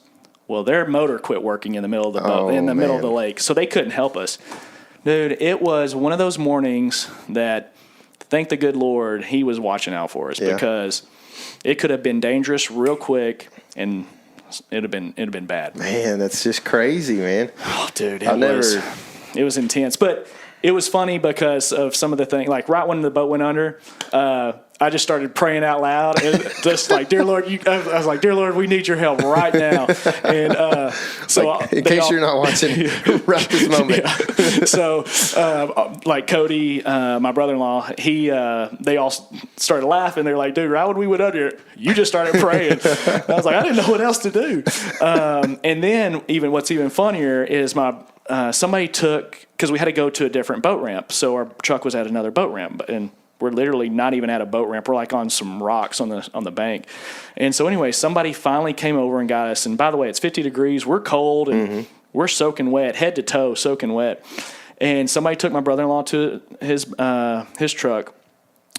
Speaker 3: Well, their motor quit working in the middle of the boat, middle of the lake, so they couldn't help us. Dude, it was one of those mornings that, thank the good Lord, he was watching out for us because it could have been dangerous real quick, and it'd have been bad.
Speaker 2: Man, that's just crazy, man.
Speaker 3: Oh, dude, it was intense, but it was funny because of some of the things. Like right when the boat went under, I just started praying out loud, and just like, "Dear Lord," I was like, "Dear Lord, we need your help right now." And so,
Speaker 2: like, in case you're not watching right this moment,
Speaker 3: so like Cody, my brother-in-law, they all started laughing. They're like, "Dude, right when we went under, you just started praying." I was like, I didn't know what else to do. And then what's even funnier is somebody took, because we had to go to a different boat ramp, so our truck was at another boat ramp, and we're literally not even at a boat ramp. We're like on some rocks on the bank. And so anyway, somebody finally came over and got us. And by the way, it's 50 degrees. We're cold and we're soaking wet, head to toe, soaking wet. And somebody took my brother-in-law to his truck.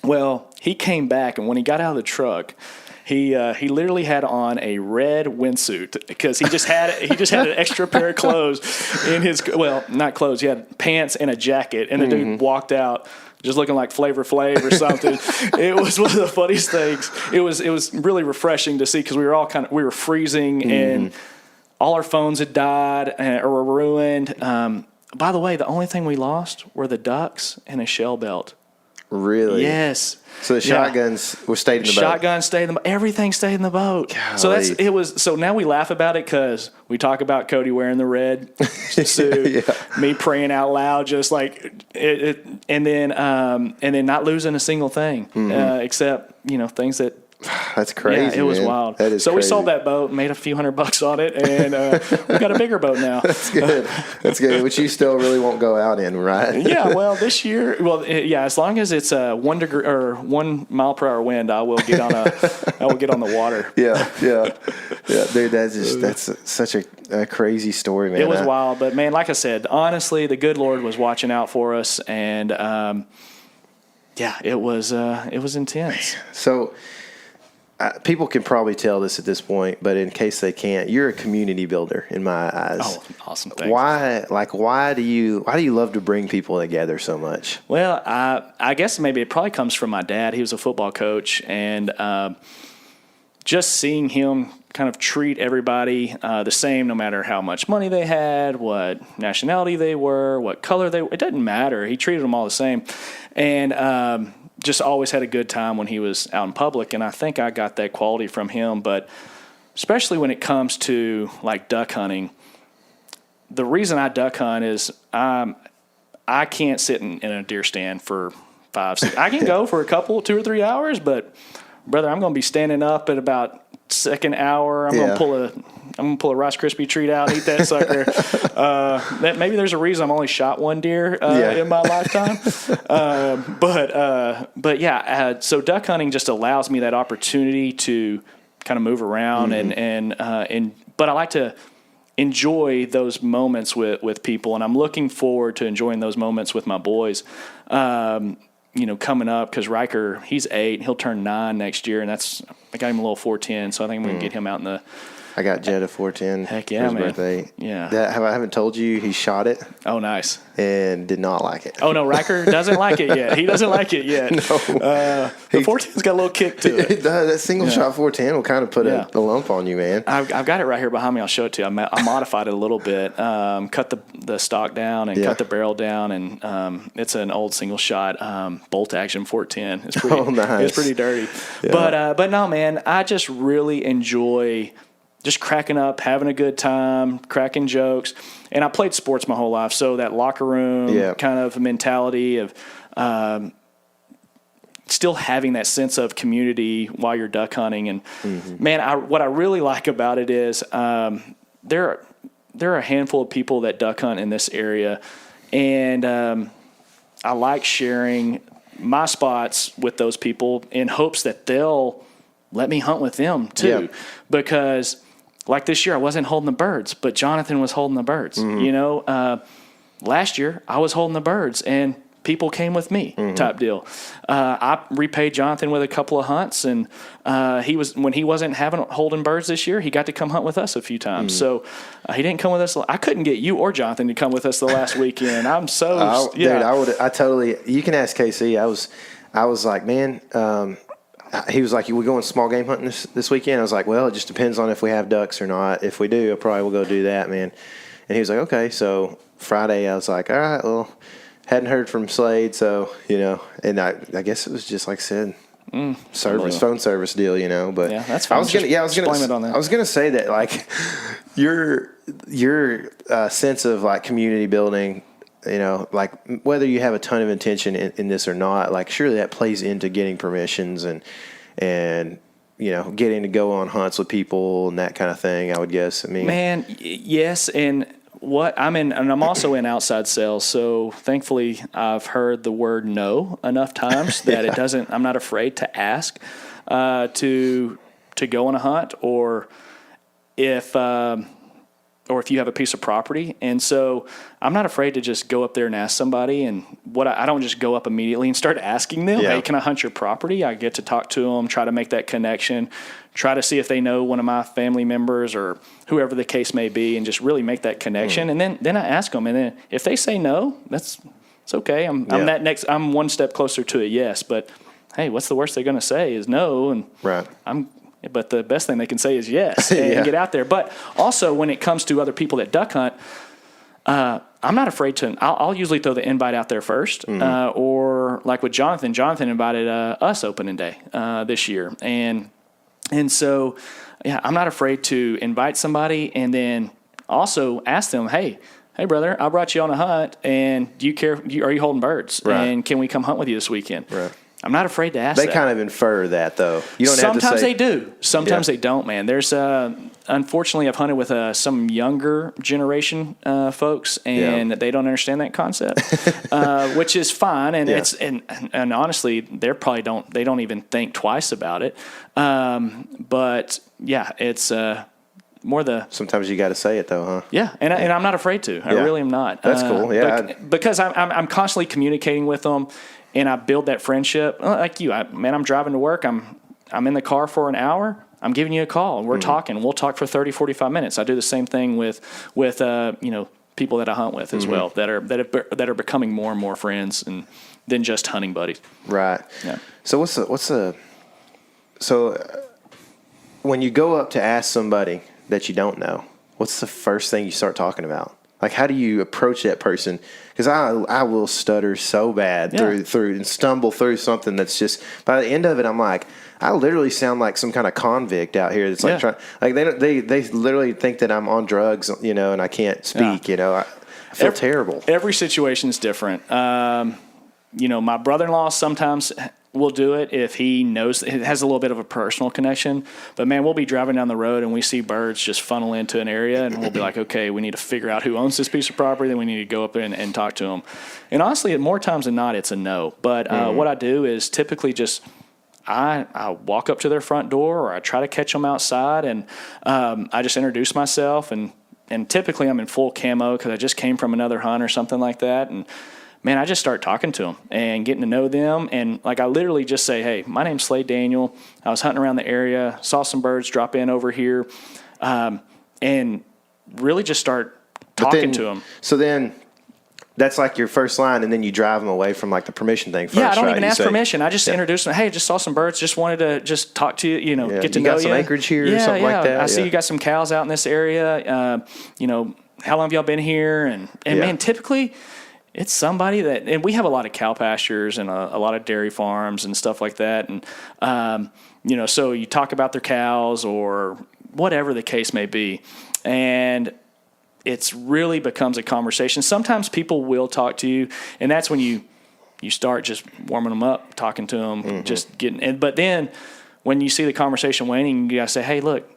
Speaker 3: Well, he came back, and when he got out of the truck, he literally had on a red windsuit because he just had an extra pair of clothes in his, well, not clothes. He had pants and a jacket, and the dude walked out just looking like Flavor Flav or something. It was one of the funniest things. It was really refreshing to see because we were freezing and all our phones had died or were ruined. By the way, the only thing we lost were the ducks and a shell belt.
Speaker 2: Really?
Speaker 3: Yes.
Speaker 2: So the shotguns were stayed in the boat.
Speaker 3: Shotguns stayed in the boat. Everything stayed in the boat. Golly. So now we laugh about it because we talk about Cody wearing the red suit, me praying out loud, just like it, and then not losing a single thing except things that.
Speaker 2: That's crazy.
Speaker 3: Yeah, it was wild.
Speaker 2: That is
Speaker 3: so
Speaker 2: crazy.
Speaker 3: We sold that boat, made a few $100 on it, and we got a bigger boat now.
Speaker 2: That's good. That's good. Which you still really won't go out in, right?
Speaker 3: Yeah. Well, this year, as long as it's a 1 degree or 1 mile per hour wind, I will get on the water.
Speaker 2: Yeah. Dude, that's such a crazy story, man.
Speaker 3: It was wild, but man, like I said, honestly, the good Lord was watching out for us, and it was intense.
Speaker 2: So. People can probably tell this at this point, but in case they can't, you're a community builder in my eyes.
Speaker 3: Oh, awesome! Thanks.
Speaker 2: Why do you love to bring people together so much?
Speaker 3: Well, I guess maybe it probably comes from my dad. He was a football coach, and just seeing him kind of treat everybody the same, no matter how much money they had, what nationality they were, what color they were. It doesn't matter. He treated them all the same, and just always had a good time when he was out in public, and I think I got that quality from him. But especially when it comes to like duck hunting, the reason I duck hunt is I can't sit in a deer stand for 5, 6. I can go for a couple, 2 or 3 hours, but brother, I'm going to be standing up at about second hour. I'm going to pull a Rice Krispie treat out, eat that sucker. Maybe there's a reason I'm only shot one deer in my lifetime. So duck hunting just allows me that opportunity to kind of move around but I like to enjoy those moments with people, and I'm looking forward to enjoying those moments with my boys. coming up, because Riker, he's 8, he'll turn 9 next year, and I got him a little 410, so I think I'm going to get him out in the.
Speaker 2: I got Jed a 410
Speaker 3: Heck yeah,
Speaker 2: for his
Speaker 3: man.
Speaker 2: birthday.
Speaker 3: Yeah.
Speaker 2: I haven't told you he shot it.
Speaker 3: Oh, nice.
Speaker 2: And did not like it.
Speaker 3: Oh, no, Riker doesn't like it yet. He doesn't like it yet.
Speaker 2: No.
Speaker 3: The 410's got a little kick to it.
Speaker 2: It does. That single shot 410 will kind of put
Speaker 3: Yeah.
Speaker 2: a lump on you, man.
Speaker 3: I've got it right here behind me. I'll show it to you. I modified it a little bit, cut the stock down and cut the barrel down, and it's an old single shot bolt action 410. It's pretty,
Speaker 2: nice.
Speaker 3: It's pretty dirty. Yeah. But no, man, I just really enjoy just cracking up, having a good time, cracking jokes. And I played sports my whole life, so that locker room kind of mentality of still having that sense of community while you're duck hunting. And, man, what I really like about it is there are a handful of people that duck hunt in this area, and I like sharing my spots with those people in hopes that they'll let me hunt with them too. Because like this year, I wasn't holding the birds, but Jonathan was holding the birds. Last year I was holding the birds and people came with me type deal. I repaid Jonathan with a couple of hunts, and when he wasn't holding birds this year, he got to come hunt with us a few times. So he didn't come with us. I couldn't get you or Jonathan to come with us the last weekend. I'm so
Speaker 2: dude, I totally. You can ask KC. I was like, man. He was like, "We going small game hunting this weekend?" I was like, "Well, it just depends on if we have ducks or not. If we do, I probably will go do that, man." And he was like, "Okay." So Friday, I was like, "All right, well." Hadn't heard from Slade, so, and I guess it was just like I said, phone service deal, but
Speaker 3: yeah, that's fine.
Speaker 2: I was gonna say that, like, your sense of like community building, like whether you have a ton of intention in this or not, like surely that plays into getting permissions and getting to go on hunts with people and that kind of thing, I would guess. I mean,
Speaker 3: man, yes, and I'm also in outside sales, so thankfully I've heard the word no enough times that I'm not afraid to ask to go on a hunt, or if you have a piece of property. And so I'm not afraid to just go up there and ask somebody, and I don't just go up immediately and start asking them, hey, can I hunt your property? I get to talk to them, try to make that connection, try to see if they know one of my family members or whoever the case may be, and just really make that connection. And then I ask them, and then if they say no, it's okay. I'm one step closer to a yes, but hey, what's the worst they're going to say is no, and
Speaker 2: right.
Speaker 3: But the best thing they can say is yes and get out there. But also when it comes to other people that duck hunt, I'm not afraid to. I'll usually throw the invite out there first, or like with Jonathan. Jonathan invited us opening day this year, and so I'm not afraid to invite somebody, and then also ask them, hey brother, I brought you on a hunt, and do you care? Are you holding birds?
Speaker 2: Right.
Speaker 3: And can we come hunt with you this weekend?
Speaker 2: Right.
Speaker 3: I'm not afraid to ask
Speaker 2: that.
Speaker 3: They
Speaker 2: kind of infer that, though. You don't
Speaker 3: Sometimes
Speaker 2: have to say,
Speaker 3: they do. Sometimes they don't, man. There's unfortunately, I've hunted with some younger generation folks, and they don't understand that concept, which is fine. And it's and honestly, they don't even think twice about it. But yeah, it's more the.
Speaker 2: Sometimes you got to say it, though, huh?
Speaker 3: Yeah, and I'm not afraid to. I really am not.
Speaker 2: That's cool. Yeah,
Speaker 3: because I'm constantly communicating with them. And I build that friendship like you. I'm driving to work. I'm in the car for an hour. I'm giving you a call, and we're talking. We'll talk for 30, 45 minutes. I do the same thing with people that I hunt with as well that are becoming more and more friends than just hunting buddies.
Speaker 2: Right.
Speaker 3: Yeah.
Speaker 2: So when you go up to ask somebody that you don't know, what's the first thing you start talking about? Like, how do you approach that person? Because I will stutter so bad through and stumble through something that's just, by the end of it, I'm like, I literally sound like some kind of convict out here that's like trying, like they literally think that I'm on drugs, and I can't speak, I feel terrible.
Speaker 3: Every situation is different. My brother-in-law sometimes will do it if he knows it has a little bit of a personal connection. But man, we'll be driving down the road and we see birds just funnel into an area, and we'll be like, okay, we need to figure out who owns this piece of property. Then we need to go up and talk to them. And honestly, more times than not, it's a no. But what I do is typically just I walk up to their front door, or I try to catch them outside, and I just introduce myself, and typically I'm in full camo because I just came from another hunt or something like that. And man, I just start talking to them and getting to know them. And like, I literally just say, hey, my name's Slade Daniel. I was hunting around the area, saw some birds drop in over here, and really just start talking to them.
Speaker 2: So then that's like your first line, and then you drive them away from like the permission thing first.
Speaker 3: Yeah, I don't
Speaker 2: right?
Speaker 3: even
Speaker 2: You
Speaker 3: ask
Speaker 2: say,
Speaker 3: permission. I just introduce them. Hey, just saw some birds. Just wanted to just talk to you. You know, get to know you.
Speaker 2: Got some acreage here or something like that.
Speaker 3: I see you got some cows out in this area. You know, how long have y'all been here? And man, typically it's somebody that, and we have a lot of cow pastures and a lot of dairy farms and stuff like that. And you know, so you talk about their cows or whatever the case may be, and it's really becomes a conversation. Sometimes people will talk to you, and that's when you start just warming them up, talking to them, just getting. But then when you see the conversation waning, you gotta say, "Hey, look,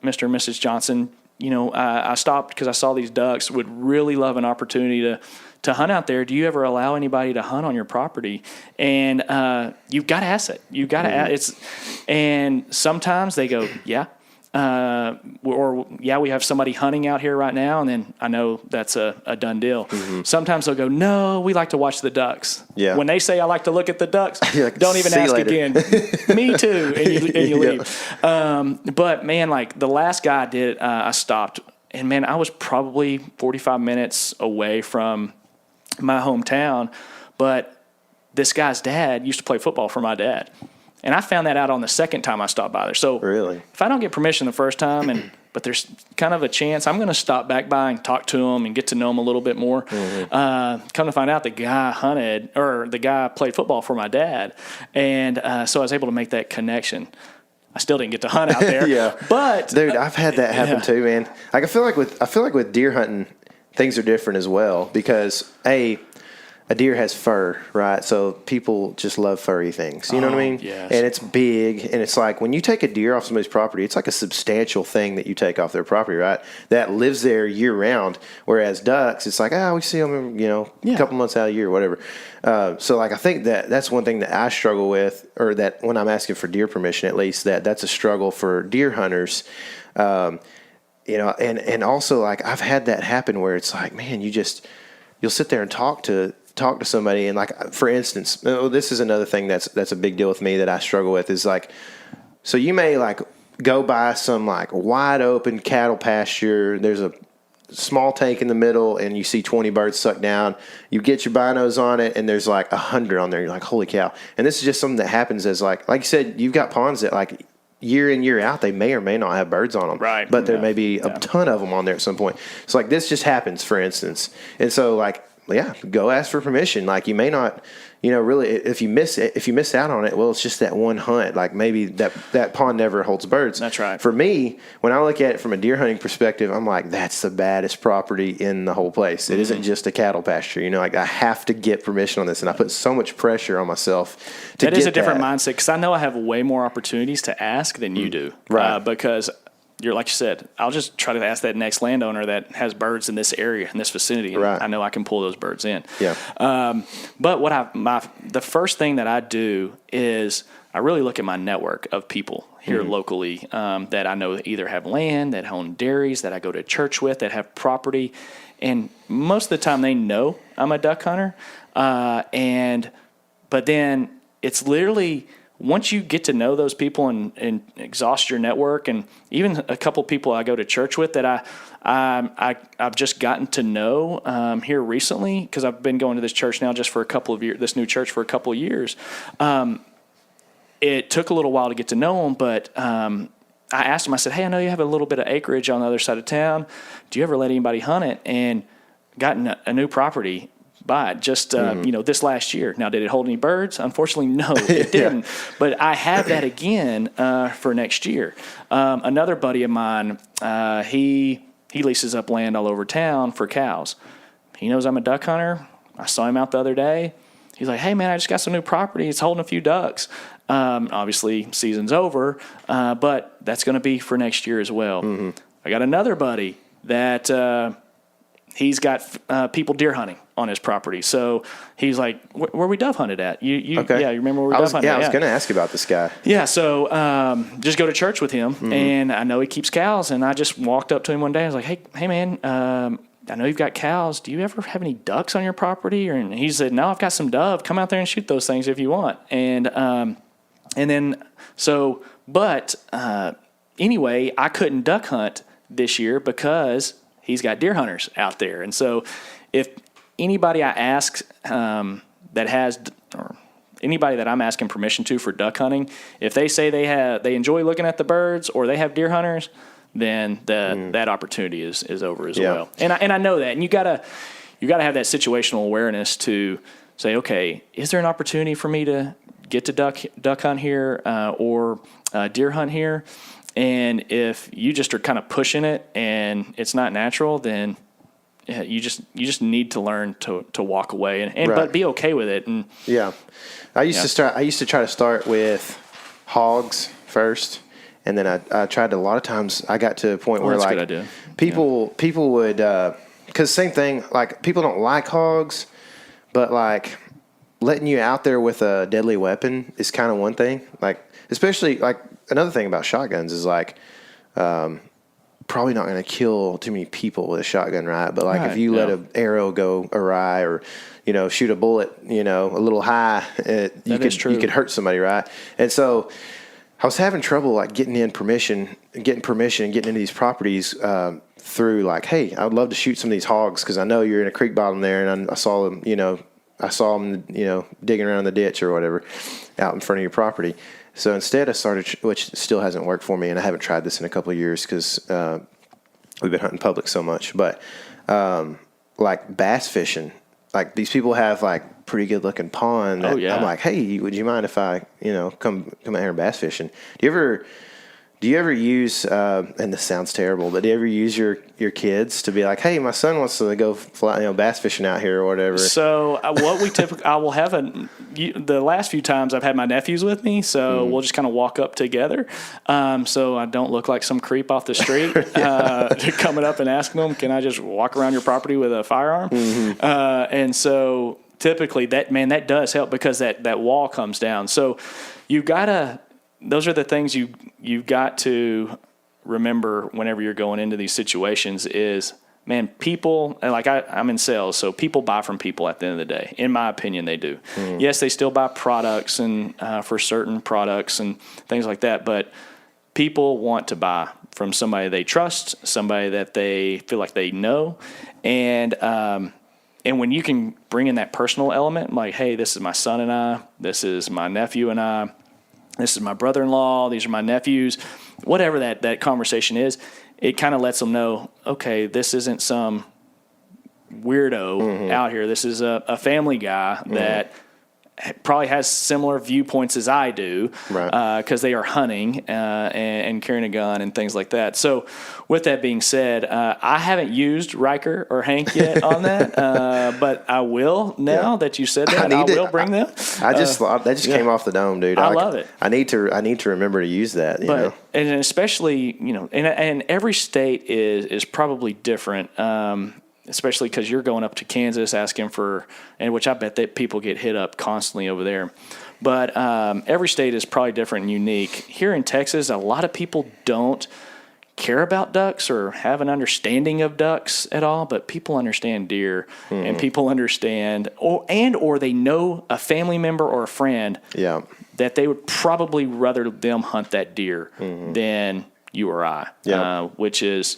Speaker 3: Mr. and Mrs. Johnson, you know, I stopped because I saw these ducks. Would really love an opportunity to hunt out there. Do you ever allow anybody to hunt on your property?" And you've got to ask it. You've got to ask. And sometimes they go, "Yeah." Or we have somebody hunting out here right now, and then I know that's a done deal. Sometimes they'll go, "No, we like to watch the ducks."
Speaker 2: Yeah.
Speaker 3: When they say I like to look at the ducks,
Speaker 2: like,
Speaker 3: don't even ask again. Me too, and you leave. But man, like the last guy I did, I stopped, and man, I was probably 45 minutes away from my hometown, but this guy's dad used to play football for my dad. And I found that out on the second time I stopped by there. So
Speaker 2: really,
Speaker 3: if I don't get permission the first time, but there's kind of a chance, I'm going to stop back by and talk to him and get to know him a little bit more. Come to find out, the guy played football for my dad, and so I was able to make that connection. I still didn't get to hunt out there.
Speaker 2: Yeah,
Speaker 3: but
Speaker 2: dude, I've had that happen too, man. Like I feel like with deer hunting, things are different as well because a deer has fur, right? So people just love furry things. You know what I mean?
Speaker 3: Yes.
Speaker 2: And it's big, and it's like when you take a deer off somebody's property, it's like a substantial thing that you take off their property, right? That lives there year round. Whereas ducks, it's like, we see them, a couple months out of the year, or whatever. So like I think that's one thing that I struggle with, or that when I'm asking for deer permission, at least that's a struggle for deer hunters. And also like I've had that happen where it's like, man, you'll sit there and talk to somebody, and like for instance, this is another thing that's a big deal with me that I struggle with is like, so you may like go by some like wide open cattle pasture, there's a small tank in the middle, and you see 20 birds sucked down. You get your binos on it, and there's like 100 on there. You're like, holy cow! And this is just something that happens as like you said, you've got ponds that like year in, year out, they may or may not have birds on them.
Speaker 3: Right.
Speaker 2: But there may be a ton of them on there at some point. So like this just happens, for instance. And so like, go ask for permission. Like you may not, really, if you miss out on it, well, it's just that one hunt. Like maybe that pond never holds birds.
Speaker 3: That's right.
Speaker 2: For me, when I look at it from a deer hunting perspective, I'm like, that's the baddest property in the whole place. It isn't just a cattle pasture. Like I have to get permission on this, and I put so much pressure on myself to get that.
Speaker 3: That is a different mindset, because I know I have way more opportunities to ask than you do.
Speaker 2: Right.
Speaker 3: Because you're, like you said, I'll just try to ask that next landowner that has birds in this area, in this vicinity, and I know I can pull those birds in.
Speaker 2: Yeah.
Speaker 3: But the first thing that I do is I really look at my network of people here locally that I know either have land, that own dairies, that I go to church with, that have property, and most of the time they know I'm a duck hunter. But then it's literally, once you get to know those people and exhaust your network, and even a couple people I go to church with that I've just gotten to know here recently, because I've been going to this church now just for a couple of years, this new church for a couple of years. It took a little while to get to know them, but I asked them, I said, hey, I know you have a little bit of acreage on the other side of town. Do you ever let anybody hunt it? And gotten a new property by it just, this last year. Now, did it hold any birds? Unfortunately, no, it didn't. But I have that again for next year. Another buddy of mine, he leases up land all over town for cows. He knows I'm a duck hunter. I saw him out the other day. He's like, hey, man, I just got some new property. It's holding a few ducks. Obviously, season's over, but that's going to be for next year as well. Mm-hmm. I got another buddy that he's got people deer hunting on his property. So he's like, where we dove hunted at?
Speaker 2: Okay.
Speaker 3: Yeah, you remember where we dove hunted at?
Speaker 2: I was going to ask about this guy.
Speaker 3: Yeah, so just go to church with him, and I know he keeps cows, and I just walked up to him one day. I was like, hey man, I know you've got cows. Do you ever have any ducks on your property? And he said, no, I've got some dove. Come out there and shoot those things if you want. Anyway, I couldn't duck hunt this year because he's got deer hunters out there. And so if anybody I ask anybody that I'm asking permission to for duck hunting, if they say they enjoy looking at the birds or they have deer hunters, then that opportunity is over as well. And I know that. And you gotta have that situational awareness to say, okay, is there an opportunity for me to get to duck hunt here or deer hunt here? And if you just are kind of pushing it and it's not natural, then you just need to learn to walk away and
Speaker 2: right.
Speaker 3: but be okay with it. And
Speaker 2: I used to try to start with hogs first, and then I tried to, a lot of times I got to a point where
Speaker 3: that's
Speaker 2: like
Speaker 3: a good idea.
Speaker 2: people would because same thing, like people don't like hogs, but like letting you out there with a deadly weapon is kind of one thing. Like especially like another thing about shotguns is like probably not going to kill too many people with a shotgun, right? But like if you let an arrow go awry or shoot a bullet a little high, you could hurt somebody, right? And so I was having trouble like getting permission and getting into these properties through like, hey, I would love to shoot some of these hogs because I know you're in a creek bottom there, and I saw them digging around the ditch or whatever out in front of your property. So instead I started, which still hasn't worked for me, and I haven't tried this in a couple of years because we've been hunting public so much, but like bass fishing, like these people have like pretty good looking pond. I'm like, hey, would you mind if I, come out here and bass fishing? Do you ever use, and this sounds terrible, but do you ever use your kids to be like, hey, my son wants to go fly, bass fishing out here or whatever?
Speaker 3: So what we typically, I will have the last few times I've had my nephews with me, so we'll just kind of walk up together. So I don't look like some creep off the street coming up and asking them, can I just walk around your property with a firearm? Mm-hmm. And so typically that does help because that wall comes down. So those are the things you've got to remember whenever you're going into these situations is, man, people, like I'm in sales, so people buy from people at the end of the day. In my opinion, they do. Mm. Yes, they still buy products and for certain products and things like that, but people want to buy from somebody they trust, somebody that they feel like they know, and when you can bring in that personal element, like, hey, this is my son and I, this is my nephew and I, this is my brother-in-law, these are my nephews, whatever that conversation is, it kind of lets them know, okay, this isn't some weirdo out here. This is a family guy that probably has similar viewpoints as I do, because they are hunting and carrying a gun and things like that. So with that being said, I haven't used Riker or Hank yet on that, but I will now that you said that. I will bring them.
Speaker 2: I just that just came off the dome, dude.
Speaker 3: I love it.
Speaker 2: I need to remember to use that. You know,
Speaker 3: and especially and every state is probably different. Especially because you're going up to Kansas asking for, and which I bet that people get hit up constantly over there. But every state is probably different and unique. Here in Texas, a lot of people don't care about ducks or have an understanding of ducks at all, but people understand deer, and people understand, or they know a family member or a friend that they would probably rather them hunt that deer than you or I, which is...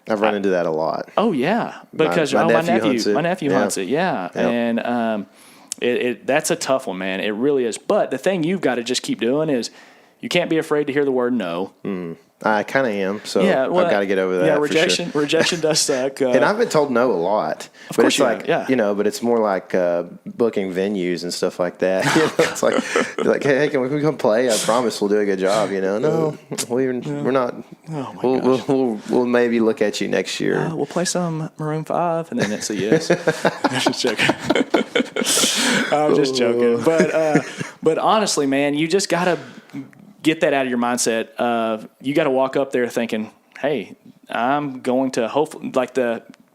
Speaker 2: I've run into that a lot.
Speaker 3: Oh yeah, because my nephew hunts it. Yeah, and that's a tough one, man. It really is. But the thing you've got to just keep doing is you can't be afraid to hear the word no.
Speaker 2: I kind of am, so I've got to get over that.
Speaker 3: Yeah, rejection does suck.
Speaker 2: And I've been told no a lot.
Speaker 3: Of course,
Speaker 2: but it's more like booking venues and stuff like that. It's like, hey, can we come play? I promise we'll do a good job. No, we're not.
Speaker 3: Oh my gosh.
Speaker 2: We'll maybe look at you next year.
Speaker 3: We'll play some Maroon 5, and then it's a yes. I'm just joking. I'm just joking. But honestly, man, you just gotta get that out of your mindset of you got to walk up there thinking, hey, I'm going to hopefully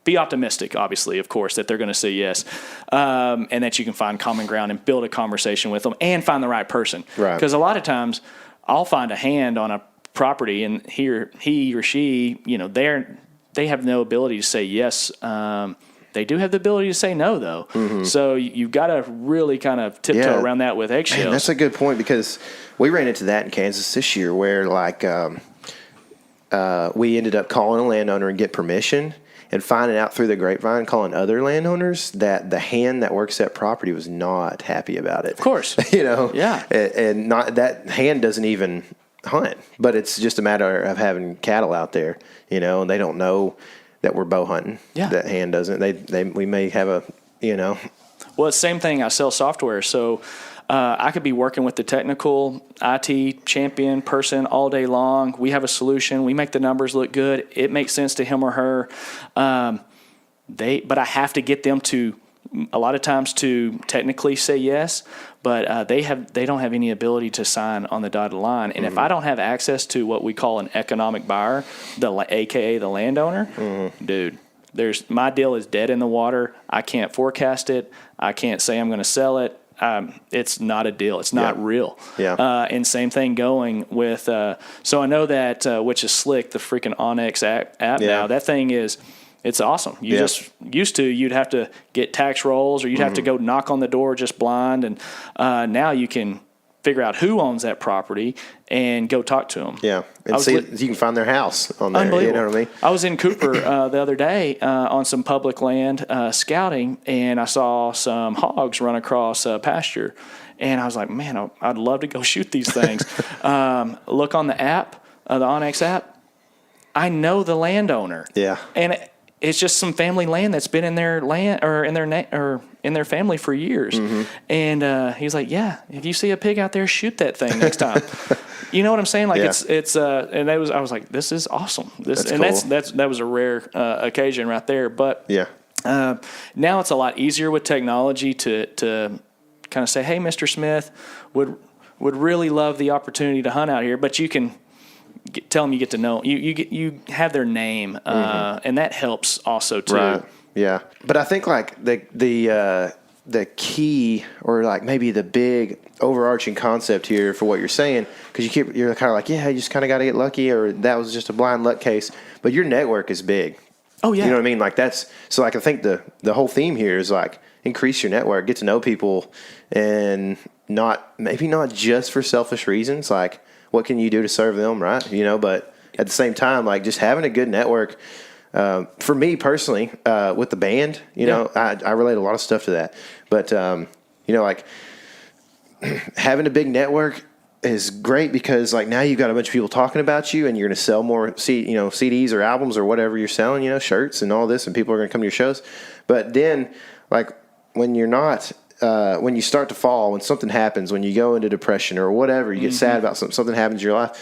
Speaker 3: be optimistic, obviously, of course, that they're going to say yes, and that you can find common ground and build a conversation with them and find the right person. Right. Because a lot of times I'll find a hand on a property and he or she, they have no ability to say yes. They do have the ability to say no, though. Mm-hmm. So you've got to really kind of tiptoe around that with eggshells.
Speaker 2: Man, that's a good point, because we ran into that in Kansas this year where, like, we ended up calling a landowner and get permission and finding out through the grapevine, calling other landowners, that the hand that works that property was not happy about it.
Speaker 3: Of course.
Speaker 2: Yeah. And not that hand doesn't even hunt, but it's just a matter of having cattle out there, and they don't know that we're bow hunting.
Speaker 3: Yeah.
Speaker 2: That hand doesn't. We may have a. Well,
Speaker 3: it's the same thing. I sell software, so I could be working with the technical IT champion person all day long. We have a solution. We make the numbers look good. It makes sense to him or her. But I have to get them to, a lot of times, to technically say yes. But they don't have any ability to sign on the dotted line. And if I don't have access to what we call an economic buyer, AKA the landowner, dude, my deal is dead in the water. I can't forecast it. I can't say I'm going to sell it. It's not a deal. It's not real.
Speaker 2: Yeah.
Speaker 3: And same thing going with. So I know that which is slick, the freaking Onyx app now. That thing is. It's awesome. You just used to, you'd have to get tax rolls, or you'd have to go knock on the door just blind. And now you can figure out who owns that property and go talk to them.
Speaker 2: Yeah. And see, you can find their house on there.
Speaker 3: Unbelievable.
Speaker 2: You know what I mean?
Speaker 3: I was in Cooper the other day on some public land scouting, and I saw some hogs run across pasture. And I was like, man, I'd love to go shoot these things. Look on the app, the Onyx app. I know the landowner.
Speaker 2: Yeah.
Speaker 3: And it's just some family land that's been in their land or in their family for years. Mm-hmm. And he's like, yeah, if you see a pig out there, shoot that thing next time. You know what I'm saying? Like it's and I was like, this is awesome. That's cool. That was a rare occasion right there. But now it's a lot easier with technology to kind of say, hey, Mr. Smith, would really love the opportunity to hunt out here, but you can tell them you get to know you have their name, and that helps also too.
Speaker 2: Right. Yeah, but I think like the key, or like maybe the big overarching concept here for what you're saying, because you're kind of like, yeah, you just kind of got to get lucky, or that was just a blind luck case. But your network is big. Oh yeah, you know what I mean? Like that's so. Like I think the whole theme here is like increase your network, get to know people, and maybe not just for selfish reasons, like. What can you do to serve them, right? But at the same time, like just having a good network. For me personally, with the band, I relate a lot of stuff to that. But like having a big network is great, because like now you've got a bunch of people talking about you, and you're going to sell more CDs or albums or whatever you're selling, shirts and all this, and people are going to come to your shows. But then like when you're not. When you start to fall, when something happens, when you go into depression or whatever, you get sad about something happens in your life,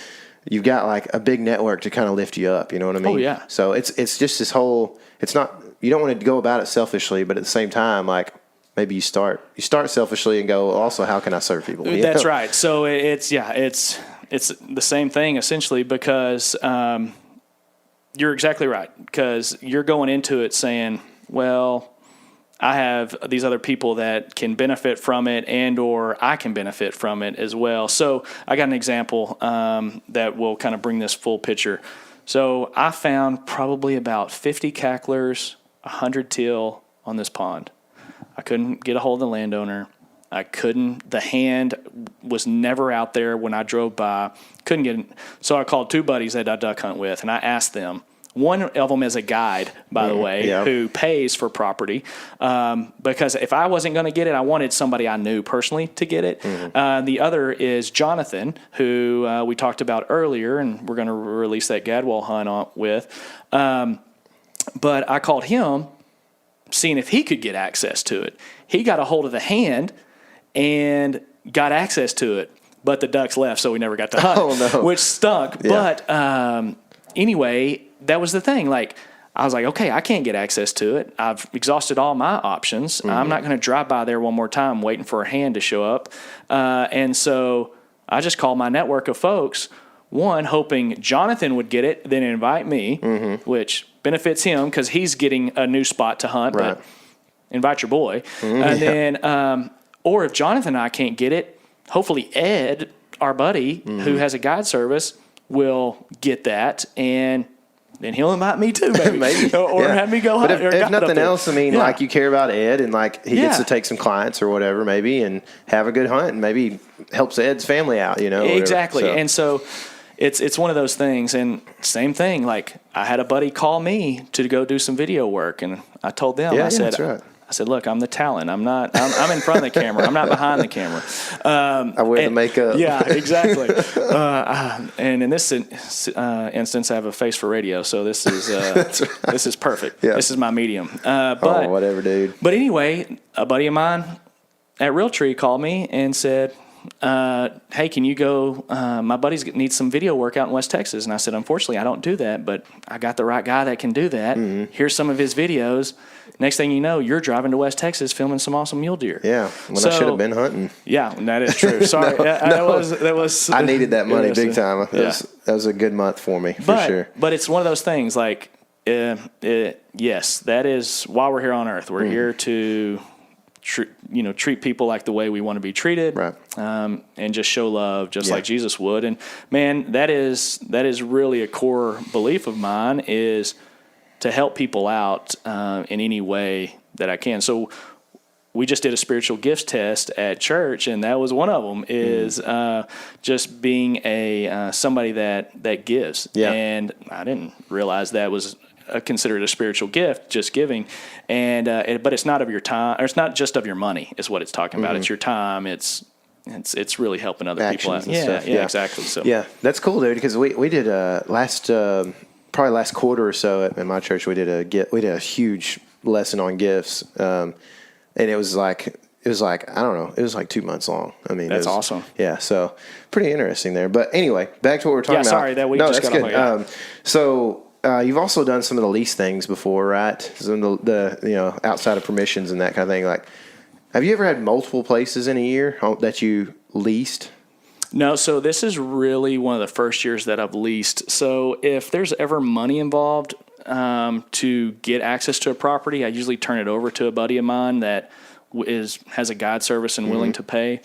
Speaker 2: you've got like a big network to kind of lift you up. You know what I mean? Oh yeah. So it's just this whole. It's not. You don't want to go about it selfishly, but at the same time, like maybe you start selfishly and go. Also, how can I serve people?
Speaker 3: That's right. So it's the same thing essentially, because you're exactly right, because you're going into it saying, well, I have these other people that can benefit from it, and or I can benefit from it as well. So I got an example that will kind of bring this full picture. So I found probably about 50 cacklers, 100 teal on this pond. I couldn't get a hold of the landowner. The hand was never out there when I drove by. Couldn't get it. So I called two buddies that I duck hunt with, and I asked them. One of them is a guide, by the way, who pays for property. Because if I wasn't going to get it, I wanted somebody I knew personally to get it. The other is Jonathan, who we talked about earlier, and we're going to release that Gadwall hunt with. But I called him, seeing if he could get access to it. He got a hold of the hand and got access to it, but the ducks left, so we never got to hunt, which stunk. Yeah. But anyway, that was the thing. Like, I was like, okay, I can't get access to it. I've exhausted all my options. I'm not going to drive by there one more time waiting for a hand to show up. And so I just called my network of folks, one, hoping Jonathan would get it, then invite me, which benefits him because he's getting a new spot to hunt, but invite your boy. And then, or if Jonathan and I can't get it, hopefully Ed, our buddy, who has a guide service, will get that, and then he'll invite me too, maybe.
Speaker 2: Maybe.
Speaker 3: Or have me go
Speaker 2: But
Speaker 3: hunt.
Speaker 2: if nothing else, I mean, like you care about Ed and like he gets
Speaker 3: Yeah.
Speaker 2: to take some clients or whatever, maybe, and have a good hunt and maybe helps Ed's family out, you know. Whatever.
Speaker 3: Exactly.
Speaker 2: So,
Speaker 3: And so it's one of those things. And same thing, like I had a buddy call me to go do some video work, and I told them, I said,
Speaker 2: that's right.
Speaker 3: I said, look, I'm the talent. I'm in front of the camera. I'm not behind the camera.
Speaker 2: I wear the makeup.
Speaker 3: Yeah, exactly. And in this instance, I have a face for radio, so this is this is perfect.
Speaker 2: Yeah.
Speaker 3: This is my medium.
Speaker 2: But whatever, dude.
Speaker 3: But anyway, a buddy of mine at Realtree called me and said, hey, can you go? My buddies needs some video work out in West Texas. And I said, unfortunately, I don't do that, but I got the right guy that can do that.
Speaker 2: Mm-hmm.
Speaker 3: Here's some of his videos. Next thing you know, you're driving to West Texas filming some awesome mule deer.
Speaker 2: Yeah, when I should have been hunting.
Speaker 3: Yeah, that is true. Sorry, that was.
Speaker 2: I needed that money big time.
Speaker 3: Yeah.
Speaker 2: That was a good month for me, for sure.
Speaker 3: But it's one of those things. Like, yes, that is why we're here on Earth. We're here to treat people like the way we want to be treated,
Speaker 2: Right.
Speaker 3: And just show love just like Jesus would. And man, that is really a core belief of mine, is to help people out in any way that I can. So we just did a spiritual gifts test at church, and that was one of them, is just being somebody that gives.
Speaker 2: Yeah.
Speaker 3: And I didn't realize that was considered a spiritual gift, just giving. And but it's not of your time, or it's not just of your money, is what it's talking about. It's your time. It's really helping other people out.
Speaker 2: Actions and stuff.
Speaker 3: Yeah, exactly. So
Speaker 2: yeah, that's cool, dude. Because we did probably last quarter or so at my church, we did a huge lesson on gifts, and it was like I don't know, it was like 2 months long. I mean,
Speaker 3: that's awesome.
Speaker 2: Yeah, so pretty interesting there. But anyway, back to what we're talking about.
Speaker 3: Sorry that we just got
Speaker 2: good.
Speaker 3: off.
Speaker 2: So you've also done some of the lease things before, right? Some of the outside of permissions and that kind of thing. Like, have you ever had multiple places in a year that you leased?
Speaker 3: No, so this is really one of the first years that I've leased. So if there's ever money involved to get access to a property, I usually turn it over to a buddy of mine that has a guide service and willing to pay.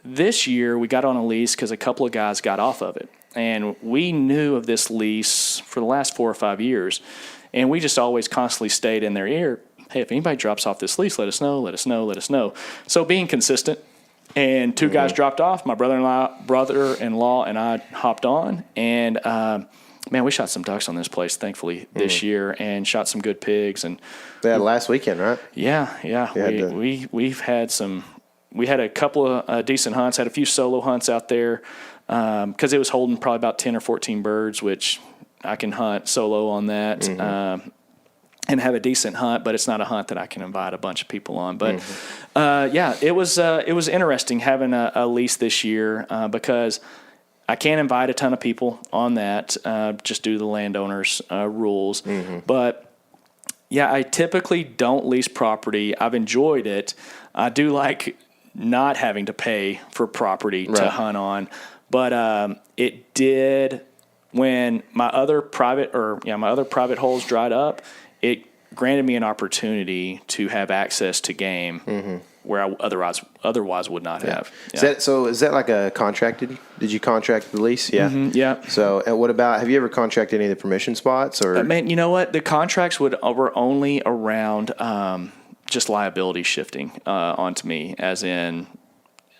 Speaker 3: This year we got on a lease because a couple of guys got off of it. And we knew of this lease for the last 4 or 5 years. And we just always constantly stayed in their ear. Hey, if anybody drops off this lease, let us know, let us know, let us know. So being consistent. And 2 guys dropped off. My brother-in-law and I hopped on. And, man, we shot some ducks on this place, thankfully, this year, and shot some good pigs. And
Speaker 2: last weekend, right?
Speaker 3: Yeah. We've had some. We had a couple of decent hunts. Had a few solo hunts out there because it was holding probably about 10 or 14 birds, which I can hunt solo on that. And have a decent hunt, but it's not a hunt that I can invite a bunch of people on. But it was interesting having a lease this year because I can't invite a ton of people on that, just due to the landowner's rules. But yeah, I typically don't lease property. I've enjoyed it. I do like not having to pay for property to hunt on, but it did when my other private holes dried up. It granted me an opportunity to have access to game where I otherwise would not have. Yeah.
Speaker 2: Is that like a contracted? Did you contract the lease? Yeah.
Speaker 3: Yeah.
Speaker 2: So, and what about, have you ever contracted any of the permission spots? Or
Speaker 3: man, you know what? The contracts were only around just liability shifting onto me, as in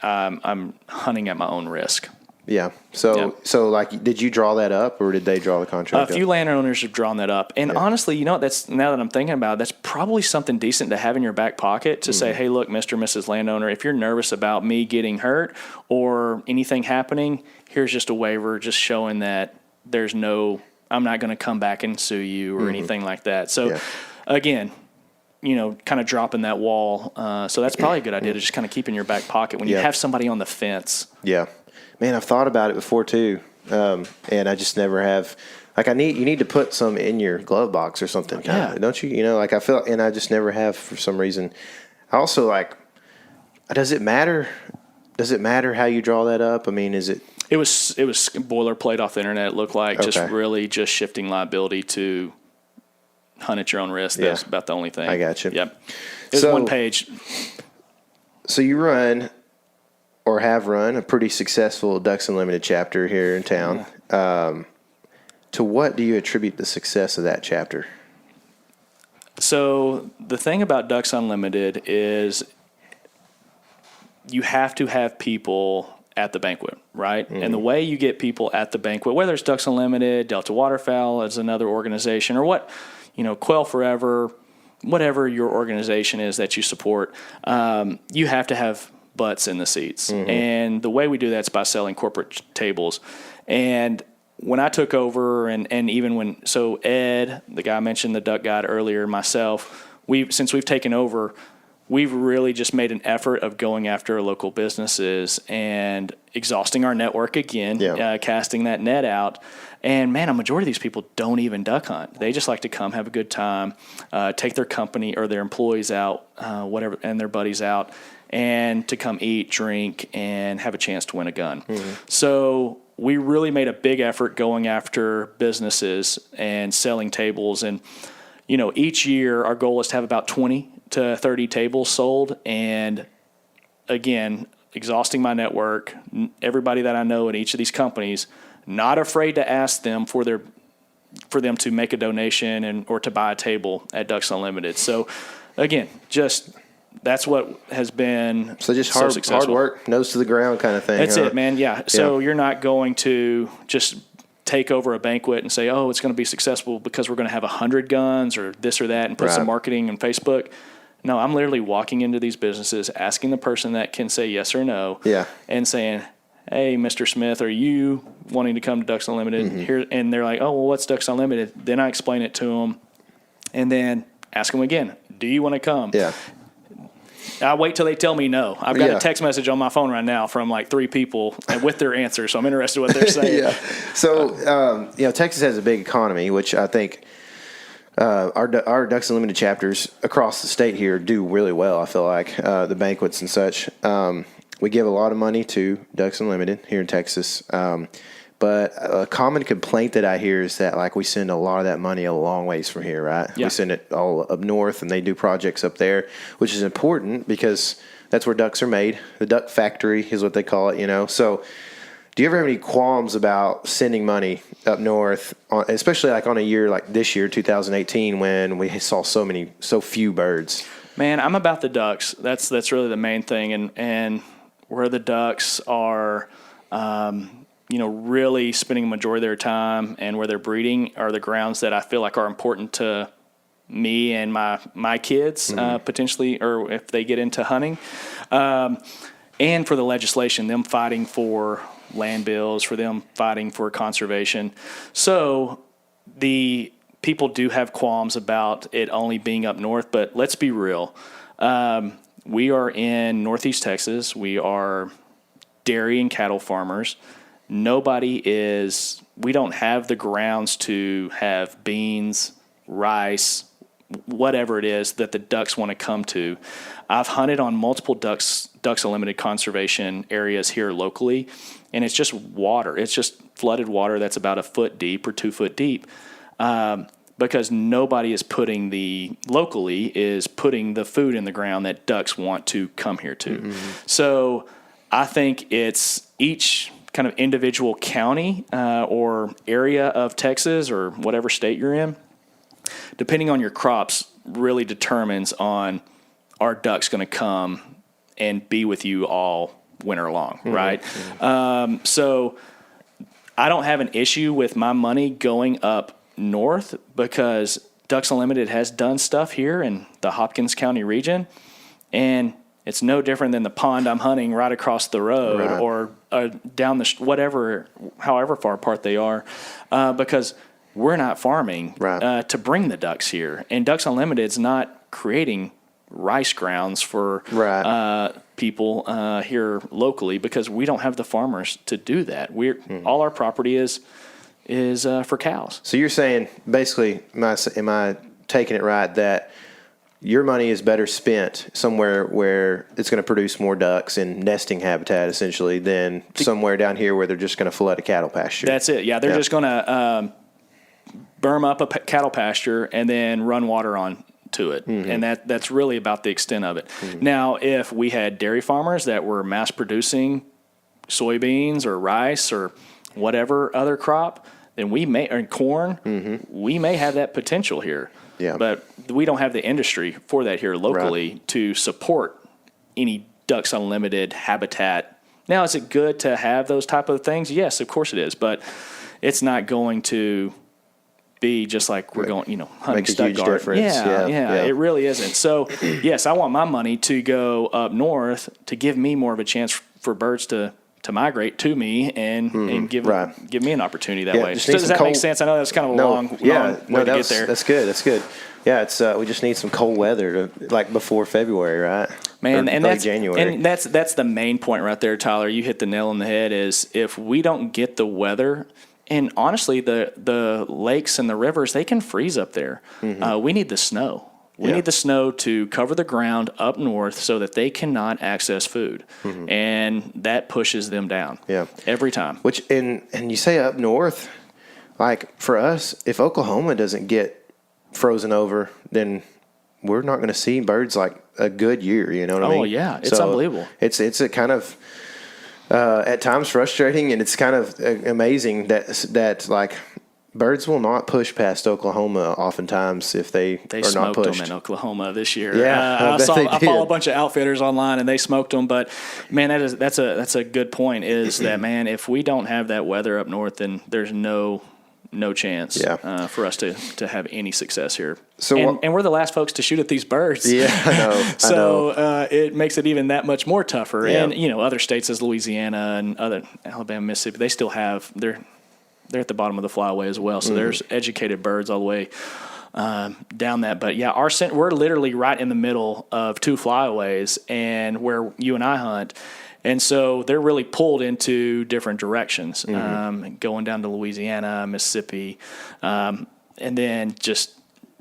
Speaker 3: I'm hunting at my own risk.
Speaker 2: Yeah. So like, did you draw that up, or did they draw the contract?
Speaker 3: A few landowners have drawn that up, and honestly, that's, now that I'm thinking about it, that's probably something decent to have in your back pocket to say, hey, look, Mr. and Mrs. Landowner, if you're nervous about me getting hurt or anything happening, here's just a waiver, just showing that I'm not going to come back and sue you or anything like that. So, again, kind of dropping that wall. So that's probably a good idea to just kind of keep in your back pocket when you have somebody on the fence.
Speaker 2: Yeah. Man, I've thought about it before too, and I just never have. Like, you need to put some in your glove box or something, don't you? Like I feel, and I just never have for some reason. I also does it matter? Does it matter how you draw that up? I mean, is it?
Speaker 3: It was boilerplate off the internet. It looked like just shifting liability to hunt at your own risk. That's about the only thing.
Speaker 2: I got you.
Speaker 3: Yep. It was one page.
Speaker 2: So you run, or have run, a pretty successful Ducks Unlimited chapter here in town. to what do you attribute the success of that chapter?
Speaker 3: So the thing about Ducks Unlimited is you have to have people at the banquet, right? And the way you get people at the banquet, whether it's Ducks Unlimited, Delta Waterfowl is another organization, or what, Quail Forever, whatever your organization is that you support, you have to have butts in the seats. And the way we do that is by selling corporate tables. And when I took over, and even so Ed, the guy I mentioned, the duck guide earlier, myself, since we've taken over, we've really just made an effort of going after local businesses and exhausting our network again, casting that net out. And, man, a majority of these people don't even duck hunt. They just like to come, have a good time, take their company or their employees out, whatever, and their buddies out, and to come eat, drink, and have a chance to win a gun. So we really made a big effort going after businesses and selling tables. And, each year our goal is to have about 20 to 30 tables sold. And again, exhausting my network, everybody that I know in each of these companies, not afraid to ask them for them to make a donation or to buy a table at Ducks Unlimited. So again, that's what has been
Speaker 2: so hard work, nose to the ground kind of thing.
Speaker 3: That's it, man. Yeah. So you're not going to just take over a banquet and say, oh, it's going to be successful because we're going to have 100 guns or this or that and put some marketing on Facebook. No, I'm literally walking into these businesses, asking the person that can say yes or no, and saying, hey, Mr. Smith, are you wanting to come to Ducks Unlimited? Here, and they're like, oh, well, what's Ducks Unlimited? Then I explain it to them, and then ask them again, do you want to come?
Speaker 2: Yeah.
Speaker 3: I wait till they tell me no. I've got a text message on my phone right now from like 3 people and with their answers, so I'm interested in what they're saying.
Speaker 2: So, Texas has a big economy, which I think our Ducks Unlimited chapters across the state here do really well, I feel like, the banquets and such. We give a lot of money to Ducks Unlimited here in Texas. But a common complaint that I hear is that, like, we send a lot of that money a long ways from here, right? Yeah. We send it all up north, and they do projects up there, which is important because that's where ducks are made. The duck factory is what they call it, So do you ever have any qualms about sending money up north, especially like on a year like this year, 2018, when we saw so few birds?
Speaker 3: Man, I'm about the ducks. That's really the main thing, and where the ducks are really spending a majority of their time and where they're breeding are the grounds that I feel like are important to me and my kids, potentially, or if they get into hunting. And for the legislation, them fighting for land bills, for them fighting for conservation. So the people do have qualms about it only being up north, but let's be real. We are in Northeast Texas. We are dairy and cattle farmers. We don't have the grounds to have beans, rice, whatever it is that the ducks want to come to. I've hunted on multiple Ducks Unlimited conservation areas here locally, and it's just water. It's just flooded water that's about 1 foot deep or 2 foot deep, because nobody is putting the food in the ground that ducks want to come here to. So I think it's each kind of individual county or area of Texas or whatever state you're in, depending on your crops, really determines on are ducks going to come and be with you all winter long, right? So I don't have an issue with my money going up north because Ducks Unlimited has done stuff here in the Hopkins County region, and it's no different than the pond I'm hunting right across the road or down however far apart they are, because we're not farming to bring the ducks here. And Ducks Unlimited is not creating rice grounds for people here locally because we don't have the farmers to do that. All our property is for cows.
Speaker 2: So you're saying, basically, am I taking it right, that your money is better spent somewhere where it's going to produce more ducks in nesting habitat, essentially, than somewhere down here where they're just going to flood a cattle pasture? That's
Speaker 3: it. Yeah, they're just going to berm up a cattle pasture and then run water on to it. And that's really about the extent of it. Now, if we had dairy farmers that were mass producing soybeans or rice or whatever other crop, then we may, or corn, we may have that potential here.
Speaker 2: Yeah.
Speaker 3: But we don't have the industry for that here locally to support any Ducks Unlimited habitat. Now, is it good to have those type of things? Yes, of course it is. But it's not going to be just like we're going, hunting
Speaker 2: make a huge
Speaker 3: Stuttgart.
Speaker 2: difference. Yeah,
Speaker 3: it really isn't. So, yes, I want my money to go up north to give me more of a chance for birds to migrate to me and give me an opportunity that way. So does that make sense? I know that's kind of a long way to get there.
Speaker 2: That's good. That's good. Yeah, it's we just need some cold weather to, like before February, right?
Speaker 3: Man, and that's
Speaker 2: January.
Speaker 3: And that's the main point right there, Tyler. You hit the nail on the head. Is if we don't get the weather. And honestly, the lakes and the rivers, they can freeze up there. We need the snow. We need the snow to cover the ground up north so that they cannot access food. And that pushes them down every time.
Speaker 2: And you say up north, like for us, if Oklahoma doesn't get frozen over, then we're not going to see birds like a good year. You know what I mean?
Speaker 3: Oh, yeah. It's unbelievable.
Speaker 2: It's a kind of... at times frustrating, and it's kind of amazing that like birds will not push past Oklahoma oftentimes if they are not pushed.
Speaker 3: Them in Oklahoma this year.
Speaker 2: Yeah,
Speaker 3: I follow a bunch of outfitters online, and they smoked them. But man, that's a good point. Is that, man, if we don't have that weather up north, then there's no chance for us to have any success here. So and we're the last folks to shoot at these birds.
Speaker 2: Yeah, I know.
Speaker 3: So it makes it even that much more tougher.
Speaker 2: Yeah.
Speaker 3: And other states as Louisiana and other Alabama, Mississippi, they still have they're at the bottom of the flyway as well. So there's educated birds all the way down that. But yeah, we're literally right in the middle of two flyways, and where you and I hunt. And so they're really pulled into different directions, going down to Louisiana, Mississippi, and then just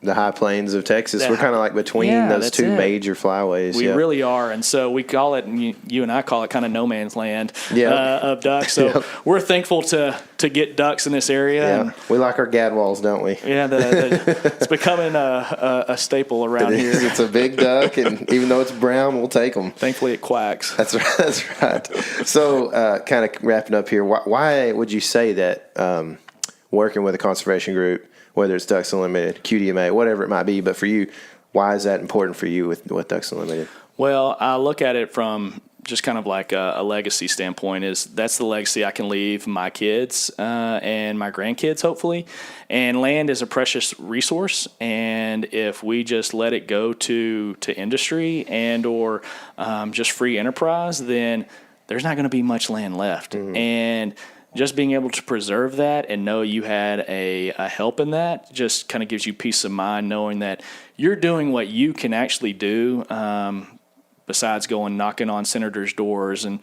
Speaker 2: the high plains of Texas. We're kind of like between those two major flyways.
Speaker 3: We really are. And so we call it, and you and I call it kind of no man's land of ducks. So we're thankful to get ducks in this area.
Speaker 2: Yeah.
Speaker 3: And
Speaker 2: we like our gadwalls, don't we?
Speaker 3: Yeah, it's becoming a staple around here.
Speaker 2: It's a big duck, and even though it's brown, we'll take them.
Speaker 3: Thankfully, it quacks.
Speaker 2: That's right. That's right. So kind of wrapping up here, why would you say that working with a conservation group, whether it's Ducks Unlimited, QDMA, whatever it might be, but for you, why is that important for you with Ducks Unlimited?
Speaker 3: Well, I look at it from just kind of like a legacy standpoint. That's the legacy I can leave my kids and my grandkids, hopefully. And land is a precious resource, and if we just let it go to industry and or just free enterprise, then there's not going to be much land left. And just being able to preserve that and know you had a help in that just kind of gives you peace of mind, knowing that you're doing what you can actually do, besides going knocking on senators' doors and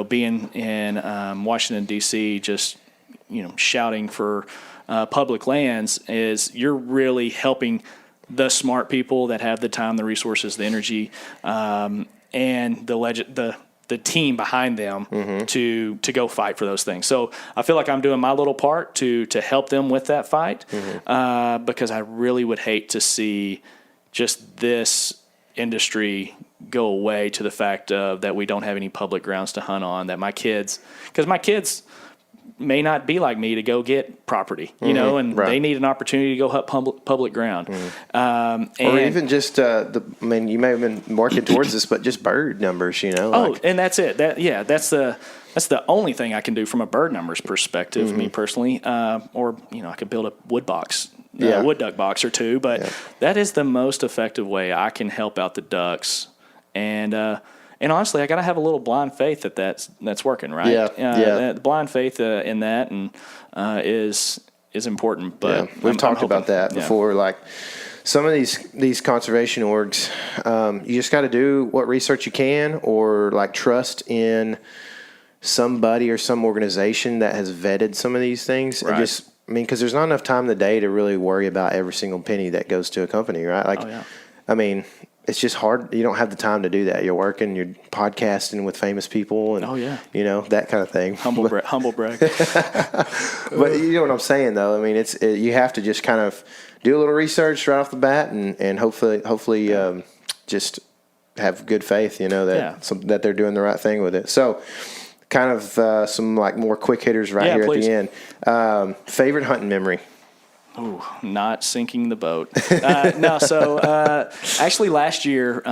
Speaker 3: being in Washington D.C. just shouting for public lands. Is you're really helping the smart people that have the time, the resources, the energy, and the team behind them to go fight for those things. So I feel like I'm doing my little part to help them with that fight, because I really would hate to see just this industry go away to the fact of that we don't have any public grounds to hunt on, that my kids may not be like me to go get property, and they need an opportunity to go hunt public ground.
Speaker 2: Or even just, you may have been working towards this, but just bird numbers,
Speaker 3: and that's it. That's the only thing I can do from a bird numbers perspective, me personally. Or, I could build a wood duck box or two, but that is the most effective way I can help out the ducks. And honestly, I got to have a little blind faith that's working, right? The blind faith in that is important. But
Speaker 2: we've talked about that before. Like some of these conservation orgs, you just got to do what research you can, or like trust in somebody or some organization that has vetted some of these things.
Speaker 3: Right.
Speaker 2: Because there's not enough time in the day to really worry about every single penny that goes to a company, right? It's just hard. You don't have the time to do that. You're working, you're podcasting with famous people, and that kind of thing.
Speaker 3: Humble brag.
Speaker 2: But you know what I'm saying, though. You have to just kind of do a little research right off the bat, and hopefully just have good faith, that they're doing the right thing with it. So, kind of some like more quick hitters right here
Speaker 3: please.
Speaker 2: at the end. Favorite hunting memory?
Speaker 3: Ooh, not sinking the boat. Actually last year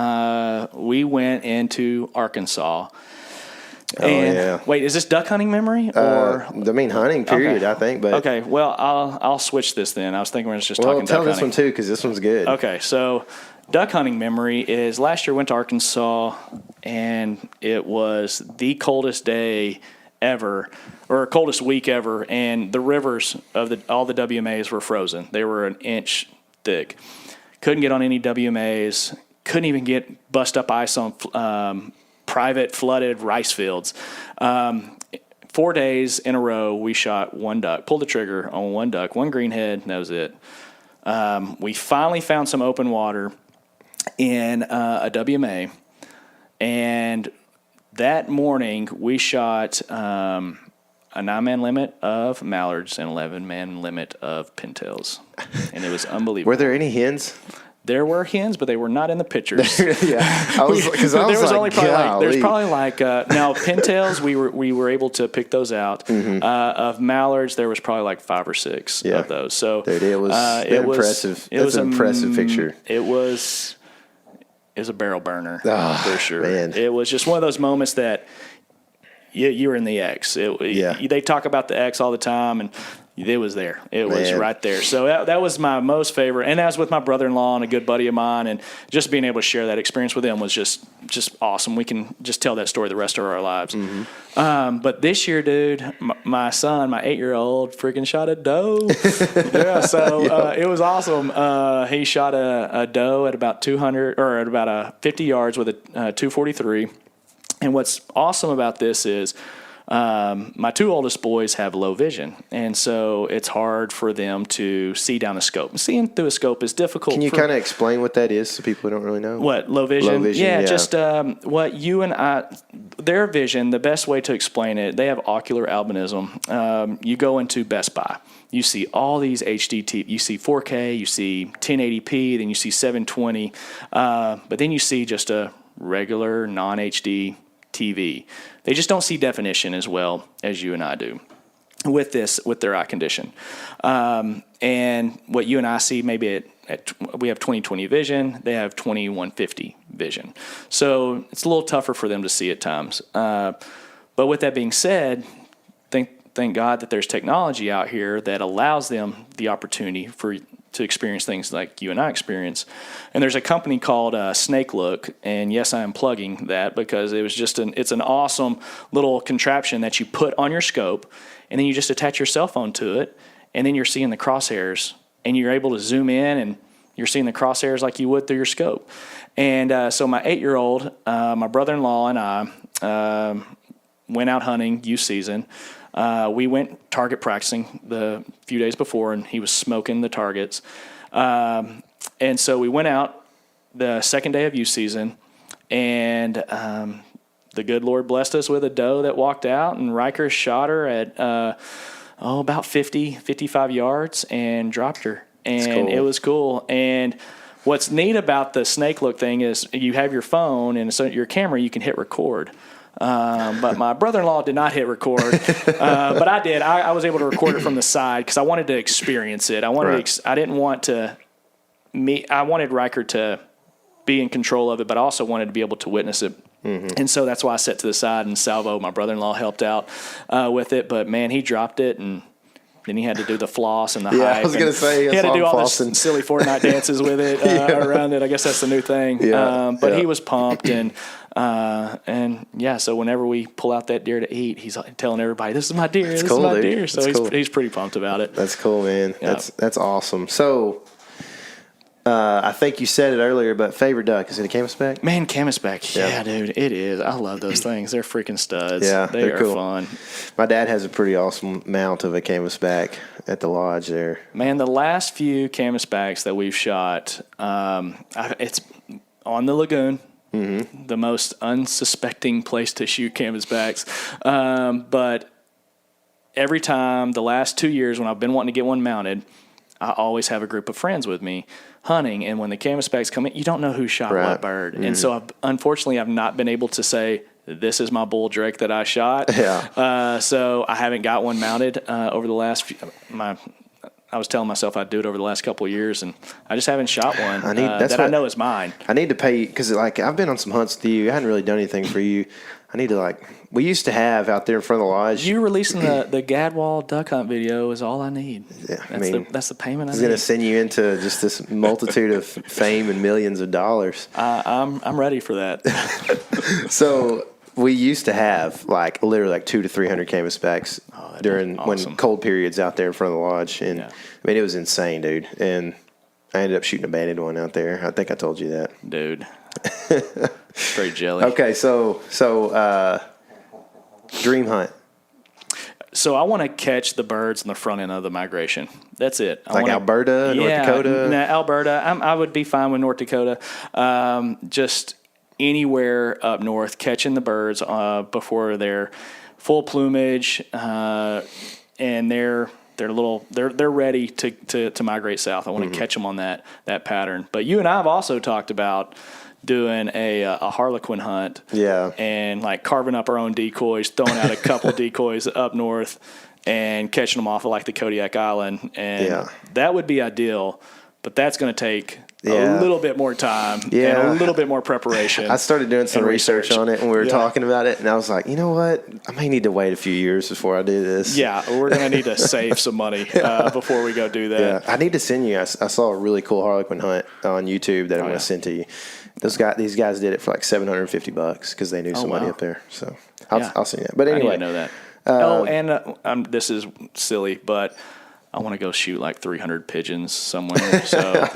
Speaker 3: we went into Arkansas. Wait, is this duck hunting memory or?
Speaker 2: Hunting period. Okay. I think. But
Speaker 3: okay, well I'll switch this then. I was thinking we were just talking duck hunting.
Speaker 2: Tell this one too because this one's good.
Speaker 3: Okay, so duck hunting memory is last year I went to Arkansas and it was the coldest day ever, or coldest week ever, and the rivers of all the WMAs were frozen. They were an inch thick. Couldn't get on any WMAs. Couldn't even get bust up ice on private flooded rice fields. 4 days in a row, we shot one duck, pulled the trigger on one duck, one greenhead, and that was it. We finally found some open water in a WMA, and that morning we shot a 9-man limit of mallards and 11-man limit of pintails, and it was unbelievable.
Speaker 2: Were there any hens?
Speaker 3: There were hens, but they were not in the pictures.
Speaker 2: Yeah, there's
Speaker 3: probably like now pintails. We were able to pick those out. Mm-hmm. Of mallards, there was probably like 5 or 6 of those. So
Speaker 2: it was impressive. It was an impressive picture.
Speaker 3: It was a barrel burner for sure.
Speaker 2: Man.
Speaker 3: It was just one of those moments that you were in the X. They talk about the X all the time, and it was there. It was right there. So that was my most favorite. And that was with my brother-in-law and a good buddy of mine. And just being able to share that experience with them was just awesome. We can just tell that story the rest of our lives. Mm-hmm. But this year, dude, my son, my 8-year-old, freaking shot a doe. It was awesome. He shot a doe at about 200 or at about 50 yards with a 243. And what's awesome about this is my 2 oldest boys have low vision, and so it's hard for them to see down a scope. And seeing through a scope is difficult. Can
Speaker 2: you kind of explain what that is to people who don't really know?
Speaker 3: What, low vision?
Speaker 2: Low vision, yeah.
Speaker 3: Just what you and I, their vision, the best way to explain it, they have ocular albinism. You go into Best Buy. You see all these HD TV. You see 4K, you see 1080p, then you see 720, but then you see just a regular non-HD TV. They just don't see definition as well as you and I do with their eye condition. And what you and I see, maybe we have 20/20 vision, they have 21/50 vision. So it's a little tougher for them to see at times. But with that being said, thank God that there's technology out here that allows them the opportunity to experience things like you and I experience. And there's a company called Snake Look, and yes, I am plugging that because it was just it's an awesome little contraption that you put on your scope, and then you just attach your cell phone to it, and then you're seeing the crosshairs, and you're able to zoom in, and you're seeing the crosshairs like you would through your scope. And so my 8-year-old, my brother-in-law and I went out hunting youth season. We went target practicing the few days before, and he was smoking the targets. And so we went out the second day of youth season, and the good Lord blessed us with a doe that walked out, and Riker shot her at about 55 yards and dropped her. And it was cool. And what's neat about the Snake Look thing is you have your phone, and so your camera, you can hit record. But my brother-in-law did not hit record, but I did. I was able to record it from the side because I wanted to experience it. I wanted Riker to be in control of it, but I also wanted to be able to witness it. Mm-hmm. And so that's why I sat to the side, and Salvo, my brother-in-law, helped out with it. But man, he dropped it, and then he had to do the floss and the hype.
Speaker 2: I was going to say
Speaker 3: he had to do all the silly Fortnite dances with it around it. I guess that's the new thing. But he was pumped, and so whenever we pull out that deer to eat, he's telling everybody, "This is my deer. This is my deer." So he's pretty pumped about it.
Speaker 2: That's cool, man. Yeah. That's awesome. So. I think you said it earlier, but favorite duck, is it a canvasback?
Speaker 3: Man, canvasback. Yeah, dude, it is. I love those things. They're freaking studs.
Speaker 2: Yeah,
Speaker 3: they're
Speaker 2: cool.
Speaker 3: Fun.
Speaker 2: My dad has a pretty awesome mount of a canvasback at the lodge there.
Speaker 3: Man, the last few canvasbacks that we've shot, it's on the lagoon. Mm-hmm. The most unsuspecting place to shoot canvasbacks. But every time, the last 2 years when I've been wanting to get one mounted, I always have a group of friends with me hunting, and when the canvasbacks come in, you don't know who shot what bird. Mm-hmm. And so unfortunately I've not been able to say, this is my bull drake that I shot.
Speaker 2: Yeah.
Speaker 3: So I haven't got one mounted over the last few, I was telling myself I'd do it over the last couple of years, and I just haven't shot one I know is mine.
Speaker 2: I need to pay, because like I've been on some hunts with you. I hadn't really done anything for you. I need to we used to have out there in front of the lodge.
Speaker 3: You releasing the Gadwall duck hunt video is all I need.
Speaker 2: Yeah,
Speaker 3: that's the payment I need.
Speaker 2: It's going to send you into just this multitude of fame and millions of dollars.
Speaker 3: I'm ready for that.
Speaker 2: So we used to have literally 200 to 300 canvas specs during when cold periods out there in front of the lodge, and I mean it was insane, dude. And I ended up shooting a banded one out there. I think I told you that,
Speaker 3: dude. Straight jelly.
Speaker 2: Okay, so dream hunt.
Speaker 3: So I want to catch the birds in the front end of the migration. That's it.
Speaker 2: Alberta, North Dakota?
Speaker 3: Alberta. I would be fine with North Dakota. Just anywhere up north, catching the birds before they're full plumage, and they're ready to migrate south. I want to catch them on that pattern. But you and I have also talked about doing a harlequin hunt, and carving up our own decoys, throwing out a couple decoys up north, and catching them off of the Kodiak Island, and that would be ideal. But that's going to take a little bit more time and a little bit more preparation.
Speaker 2: I started doing some research on it, and we were talking about it, and I was like, you know what? I may need to wait a few years before I do this.
Speaker 3: Yeah, we're going to need to save some money before we go do that.
Speaker 2: Yeah, I need to send you. I saw a really cool harlequin hunt on YouTube that I'm going to send to you. These guys did it for $750 because they knew somebody up there. So I'll send you that. But anyway,
Speaker 3: I know that. And this is silly, but I want to go shoot 300 pigeons somewhere. So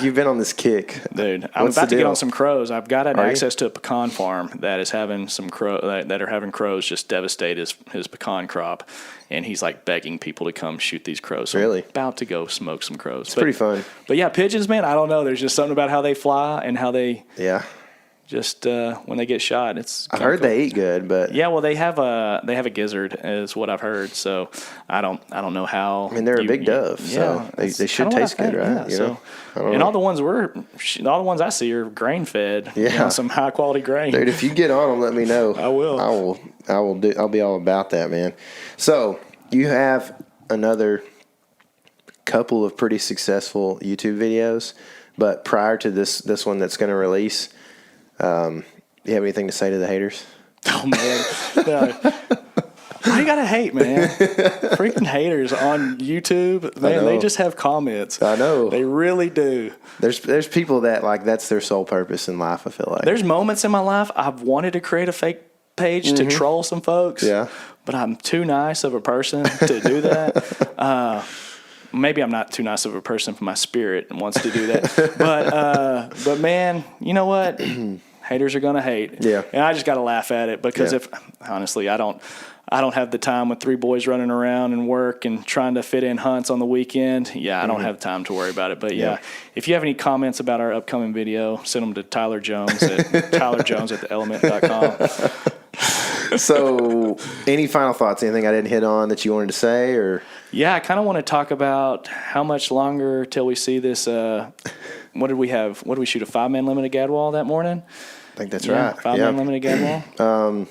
Speaker 2: you've been on this kick,
Speaker 3: dude. I'm about to get on some crows. I've got access to a pecan farm that is having some that are having crows just devastate his pecan crop, and he's begging people to come shoot these crows. So
Speaker 2: really?
Speaker 3: I'm about to go smoke some crows.
Speaker 2: It's pretty fun.
Speaker 3: But yeah, pigeons, man. I don't know. There's just something about how they fly and how they just when they get shot,
Speaker 2: I heard they eat good, but
Speaker 3: well, they have a gizzard, is what I've heard. So I don't know how.
Speaker 2: I mean, they're a big dove, so they should taste good, right?
Speaker 3: Yeah, and all the ones I see are grain fed.
Speaker 2: Yeah,
Speaker 3: some high quality grain.
Speaker 2: Dude, if you get on them, let me know.
Speaker 3: I will.
Speaker 2: I'll be all about that, man. So you have another couple of pretty successful YouTube videos, but prior to this one that's going to release. You have anything to say to the haters?
Speaker 3: Oh man, why you gotta hate, man? Freaking haters on YouTube, man. They just have comments.
Speaker 2: I know
Speaker 3: they really do.
Speaker 2: There's people that that's their sole purpose in life. I feel like
Speaker 3: there's moments in my life I've wanted to create a fake page to troll some folks.
Speaker 2: Yeah, but
Speaker 3: I'm too nice of a person to do that. Maybe I'm not too nice of a person for my spirit and wants to do that. But man, you know what? Haters are gonna hate.
Speaker 2: Yeah.
Speaker 3: And I just gotta laugh at it because honestly, I don't have the time with 3 boys running around and work and trying to fit in hunts on the weekend. Yeah, I don't have time to worry about it. But if you have any comments about our upcoming video, send them to Tyler Jones at tylerjones@theelement.com.
Speaker 2: So, any final thoughts? Anything I didn't hit on that you wanted to say, or?
Speaker 3: Yeah, I kind of want to talk about how much longer till we see this. What did we have? What did we shoot? A 5-man limited Gadwall that morning?
Speaker 2: I think that's right.
Speaker 3: 5-man limited Gadwall.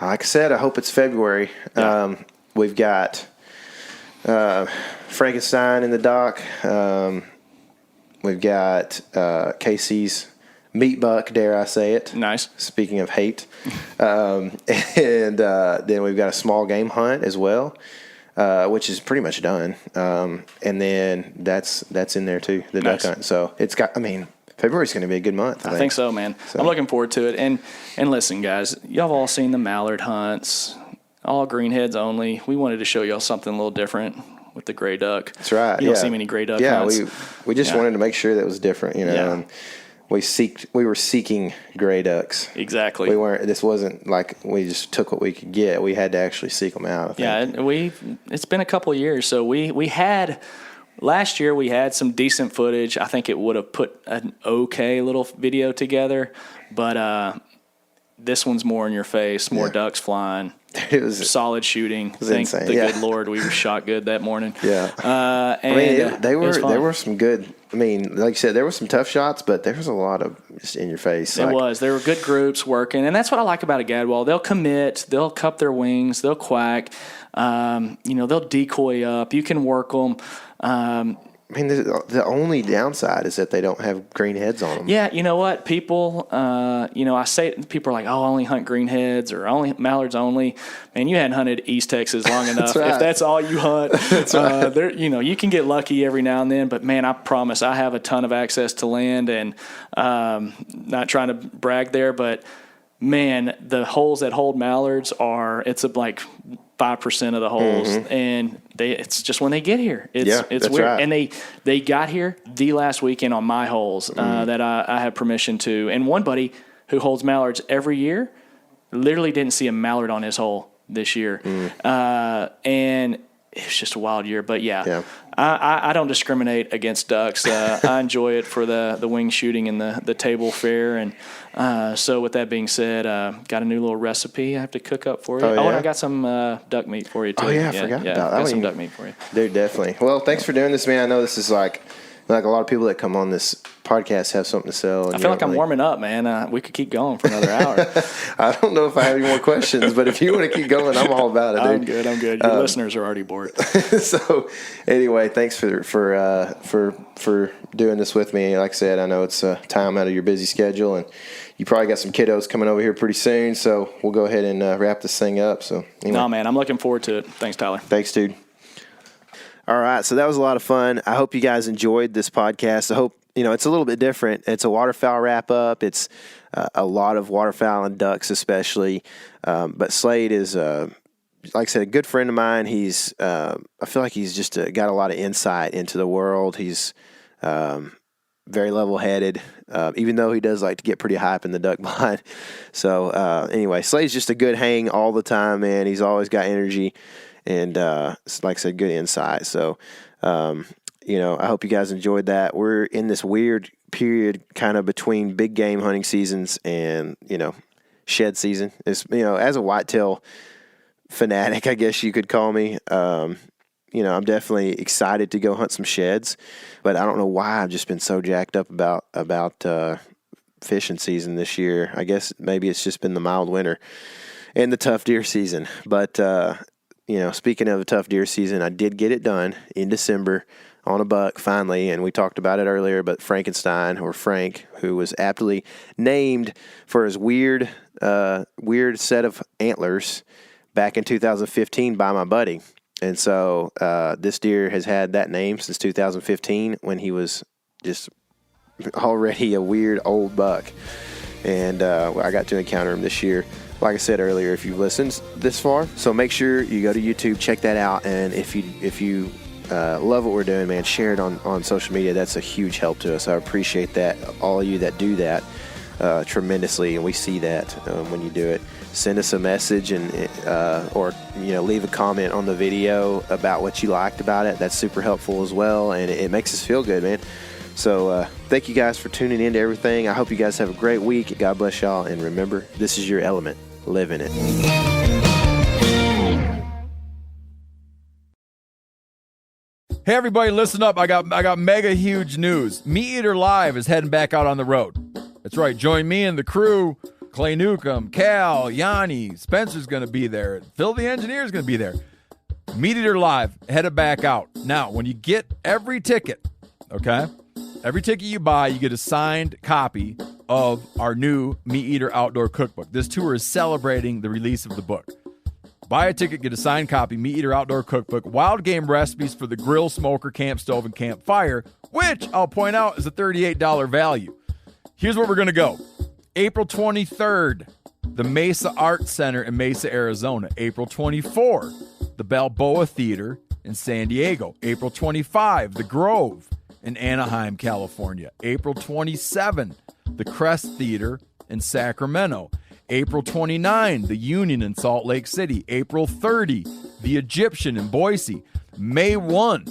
Speaker 2: Like I said, I hope it's February. Yeah. We've got Frankenstein in the dock. We've got Casey's meat buck, dare I say it.
Speaker 3: Nice.
Speaker 2: Speaking of hate. And then we've got a small game hunt as well, which is pretty much done. And then that's in there too, the duck hunt. So February's going to be a good month.
Speaker 3: I think so, man. So. I'm looking forward to it. And listen, guys, y'all have all seen the mallard hunts, all greenheads only. We wanted to show y'all something a little different with the gray duck.
Speaker 2: That's right.
Speaker 3: You don't see many gray duck hunts.
Speaker 2: We just wanted to make sure that was different, And we were seeking gray ducks.
Speaker 3: Exactly.
Speaker 2: This wasn't like we just took what we could get. We had to actually seek them out. I think.
Speaker 3: Yeah, it's been a couple of years. So we had last year we had some decent footage. I think it would have put an okay little video together, but this one's more in your face, more ducks flying.
Speaker 2: It was
Speaker 3: solid shooting.
Speaker 2: Thank
Speaker 3: the good Lord we were shot good that morning.
Speaker 2: Yeah. There were some good. Like you said, there were some tough shots, but there was a lot of just in your face.
Speaker 3: It was. There were good groups working, and that's what I like about a Gadwall. They'll commit. They'll cup their wings. They'll quack. They'll decoy up. You can work them.
Speaker 2: I mean, the only downside is that they don't have green heads on them.
Speaker 3: Yeah, you know what? People, I say people are like, oh, I only hunt green heads or only mallards only. Man, you hadn't hunted East Texas long enough.
Speaker 2: Right.
Speaker 3: If that's all you hunt,
Speaker 2: that's right.
Speaker 3: You can get lucky every now and then. But man, I promise, I have a ton of access to land, and not trying to brag there, but man, the holes that hold mallards it's like 5% of the holes, and it's just when they get here. It's weird.
Speaker 2: Right.
Speaker 3: And they got here the last weekend on my holes that I had permission to. And one buddy who holds mallards every year literally didn't see a mallard on his hole this year. And it was just a wild year. But I don't discriminate against ducks. I enjoy it for the wing shooting and the table fare. And so with that being said, got a new little recipe I have to cook up for you. And I got some duck meat for you too.
Speaker 2: Oh yeah, I forgot about that.
Speaker 3: Got some duck meat for you.
Speaker 2: Dude, definitely. Well, thanks for doing this, man. I know this is like a lot of people that come on this podcast have something to sell.
Speaker 3: I feel like I'm warming up, man. We could keep going for another hour.
Speaker 2: I don't know if I have any more questions, but if you want to keep going, I'm all about it, dude.
Speaker 3: I'm good. Your listeners are already bored.
Speaker 2: So, anyway, thanks for doing this with me. Like I said, I know it's time out of your busy schedule, and you probably got some kiddos coming over here pretty soon. So we'll go ahead and wrap this thing up. So, anyway.
Speaker 3: No, man, I'm looking forward to it. Thanks, Tyler.
Speaker 2: Thanks, dude. All right, so that was a lot of fun. I hope you guys enjoyed this podcast. I hope, it's a little bit different. It's a waterfowl wrap-up. It's a lot of waterfowl and ducks especially. But Slade is, like I said, a good friend of mine. He's, I feel like he's just got a lot of insight into the world. He's very level-headed, even though he does like to get pretty high up in the duck blind. So anyway, Slade's just a good hang all the time, man. He's always got energy. And like I said, good insight. So, I hope you guys enjoyed that. We're in this weird period kind of between big game hunting seasons and, shed season. It's, as a whitetail fanatic, I guess you could call me, I'm definitely excited to go hunt some sheds, but I don't know why I've just been so jacked up about fishing season this year. I guess maybe it's just been the mild winter and the tough deer season. But, speaking of a tough deer season, I did get it done in December on a buck finally, and we talked about it earlier, but Frankenstein, or Frank, who was aptly named for his weird set of antlers back in 2015 by my buddy. And so this deer has had that name since 2015 when he was just already a weird old buck. And I got to encounter him this year. Like I said earlier, if you've listened this far, so make sure you go to YouTube, check that out, and if you love what we're doing, man, share it on social media. That's a huge help to us. I appreciate that, all of you that do that tremendously, and we see that when you do it. Send us a message or leave a comment on the video about what you liked about it. That's super helpful as well, and it makes us feel good, man. So thank you guys for tuning in to everything. I hope you guys have a great week. God bless y'all, and remember, this is your element. Live in it.
Speaker 1: Hey everybody, listen up. I got mega huge news. Meat Eater Live is heading back out on the road. That's right. Join me and the crew. Clay Newcomb, Cal, Yanni, Spencer's going to be there. Phil the engineer's going to be there. Meat Eater Live headed back out. Now, when you get every ticket, okay? Every ticket you buy, you get a signed copy of our new Meat Eater Outdoor Cookbook. This tour is celebrating the release of the book. Buy a ticket, get a signed copy, Meat Eater Outdoor Cookbook, wild game recipes for the grill, smoker, camp stove, and campfire, which I'll point out is a $38 value. Here's where we're going to go. April 23rd, the Mesa Arts Center in Mesa, Arizona. April 24, the Balboa Theater in San Diego. April 25, the Grove in Anaheim, California. April 27, the Crest Theater in Sacramento. April 29, the Union in Salt Lake City. April 30, the Egyptian in Boise. May 1,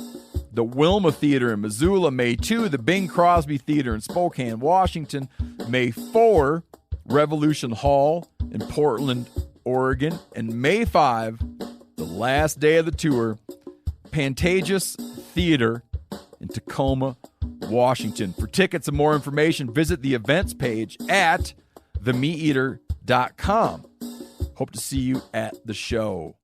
Speaker 1: the Wilma Theater in Missoula. May 2, the Bing Crosby Theater in Spokane, Washington. May 4, Revolution Hall in Portland, Oregon. And May 5, the last day of the tour, Pantages Theater in Tacoma, Washington. For tickets and more information, visit the events page at themeateater.com. Hope to see you at the show.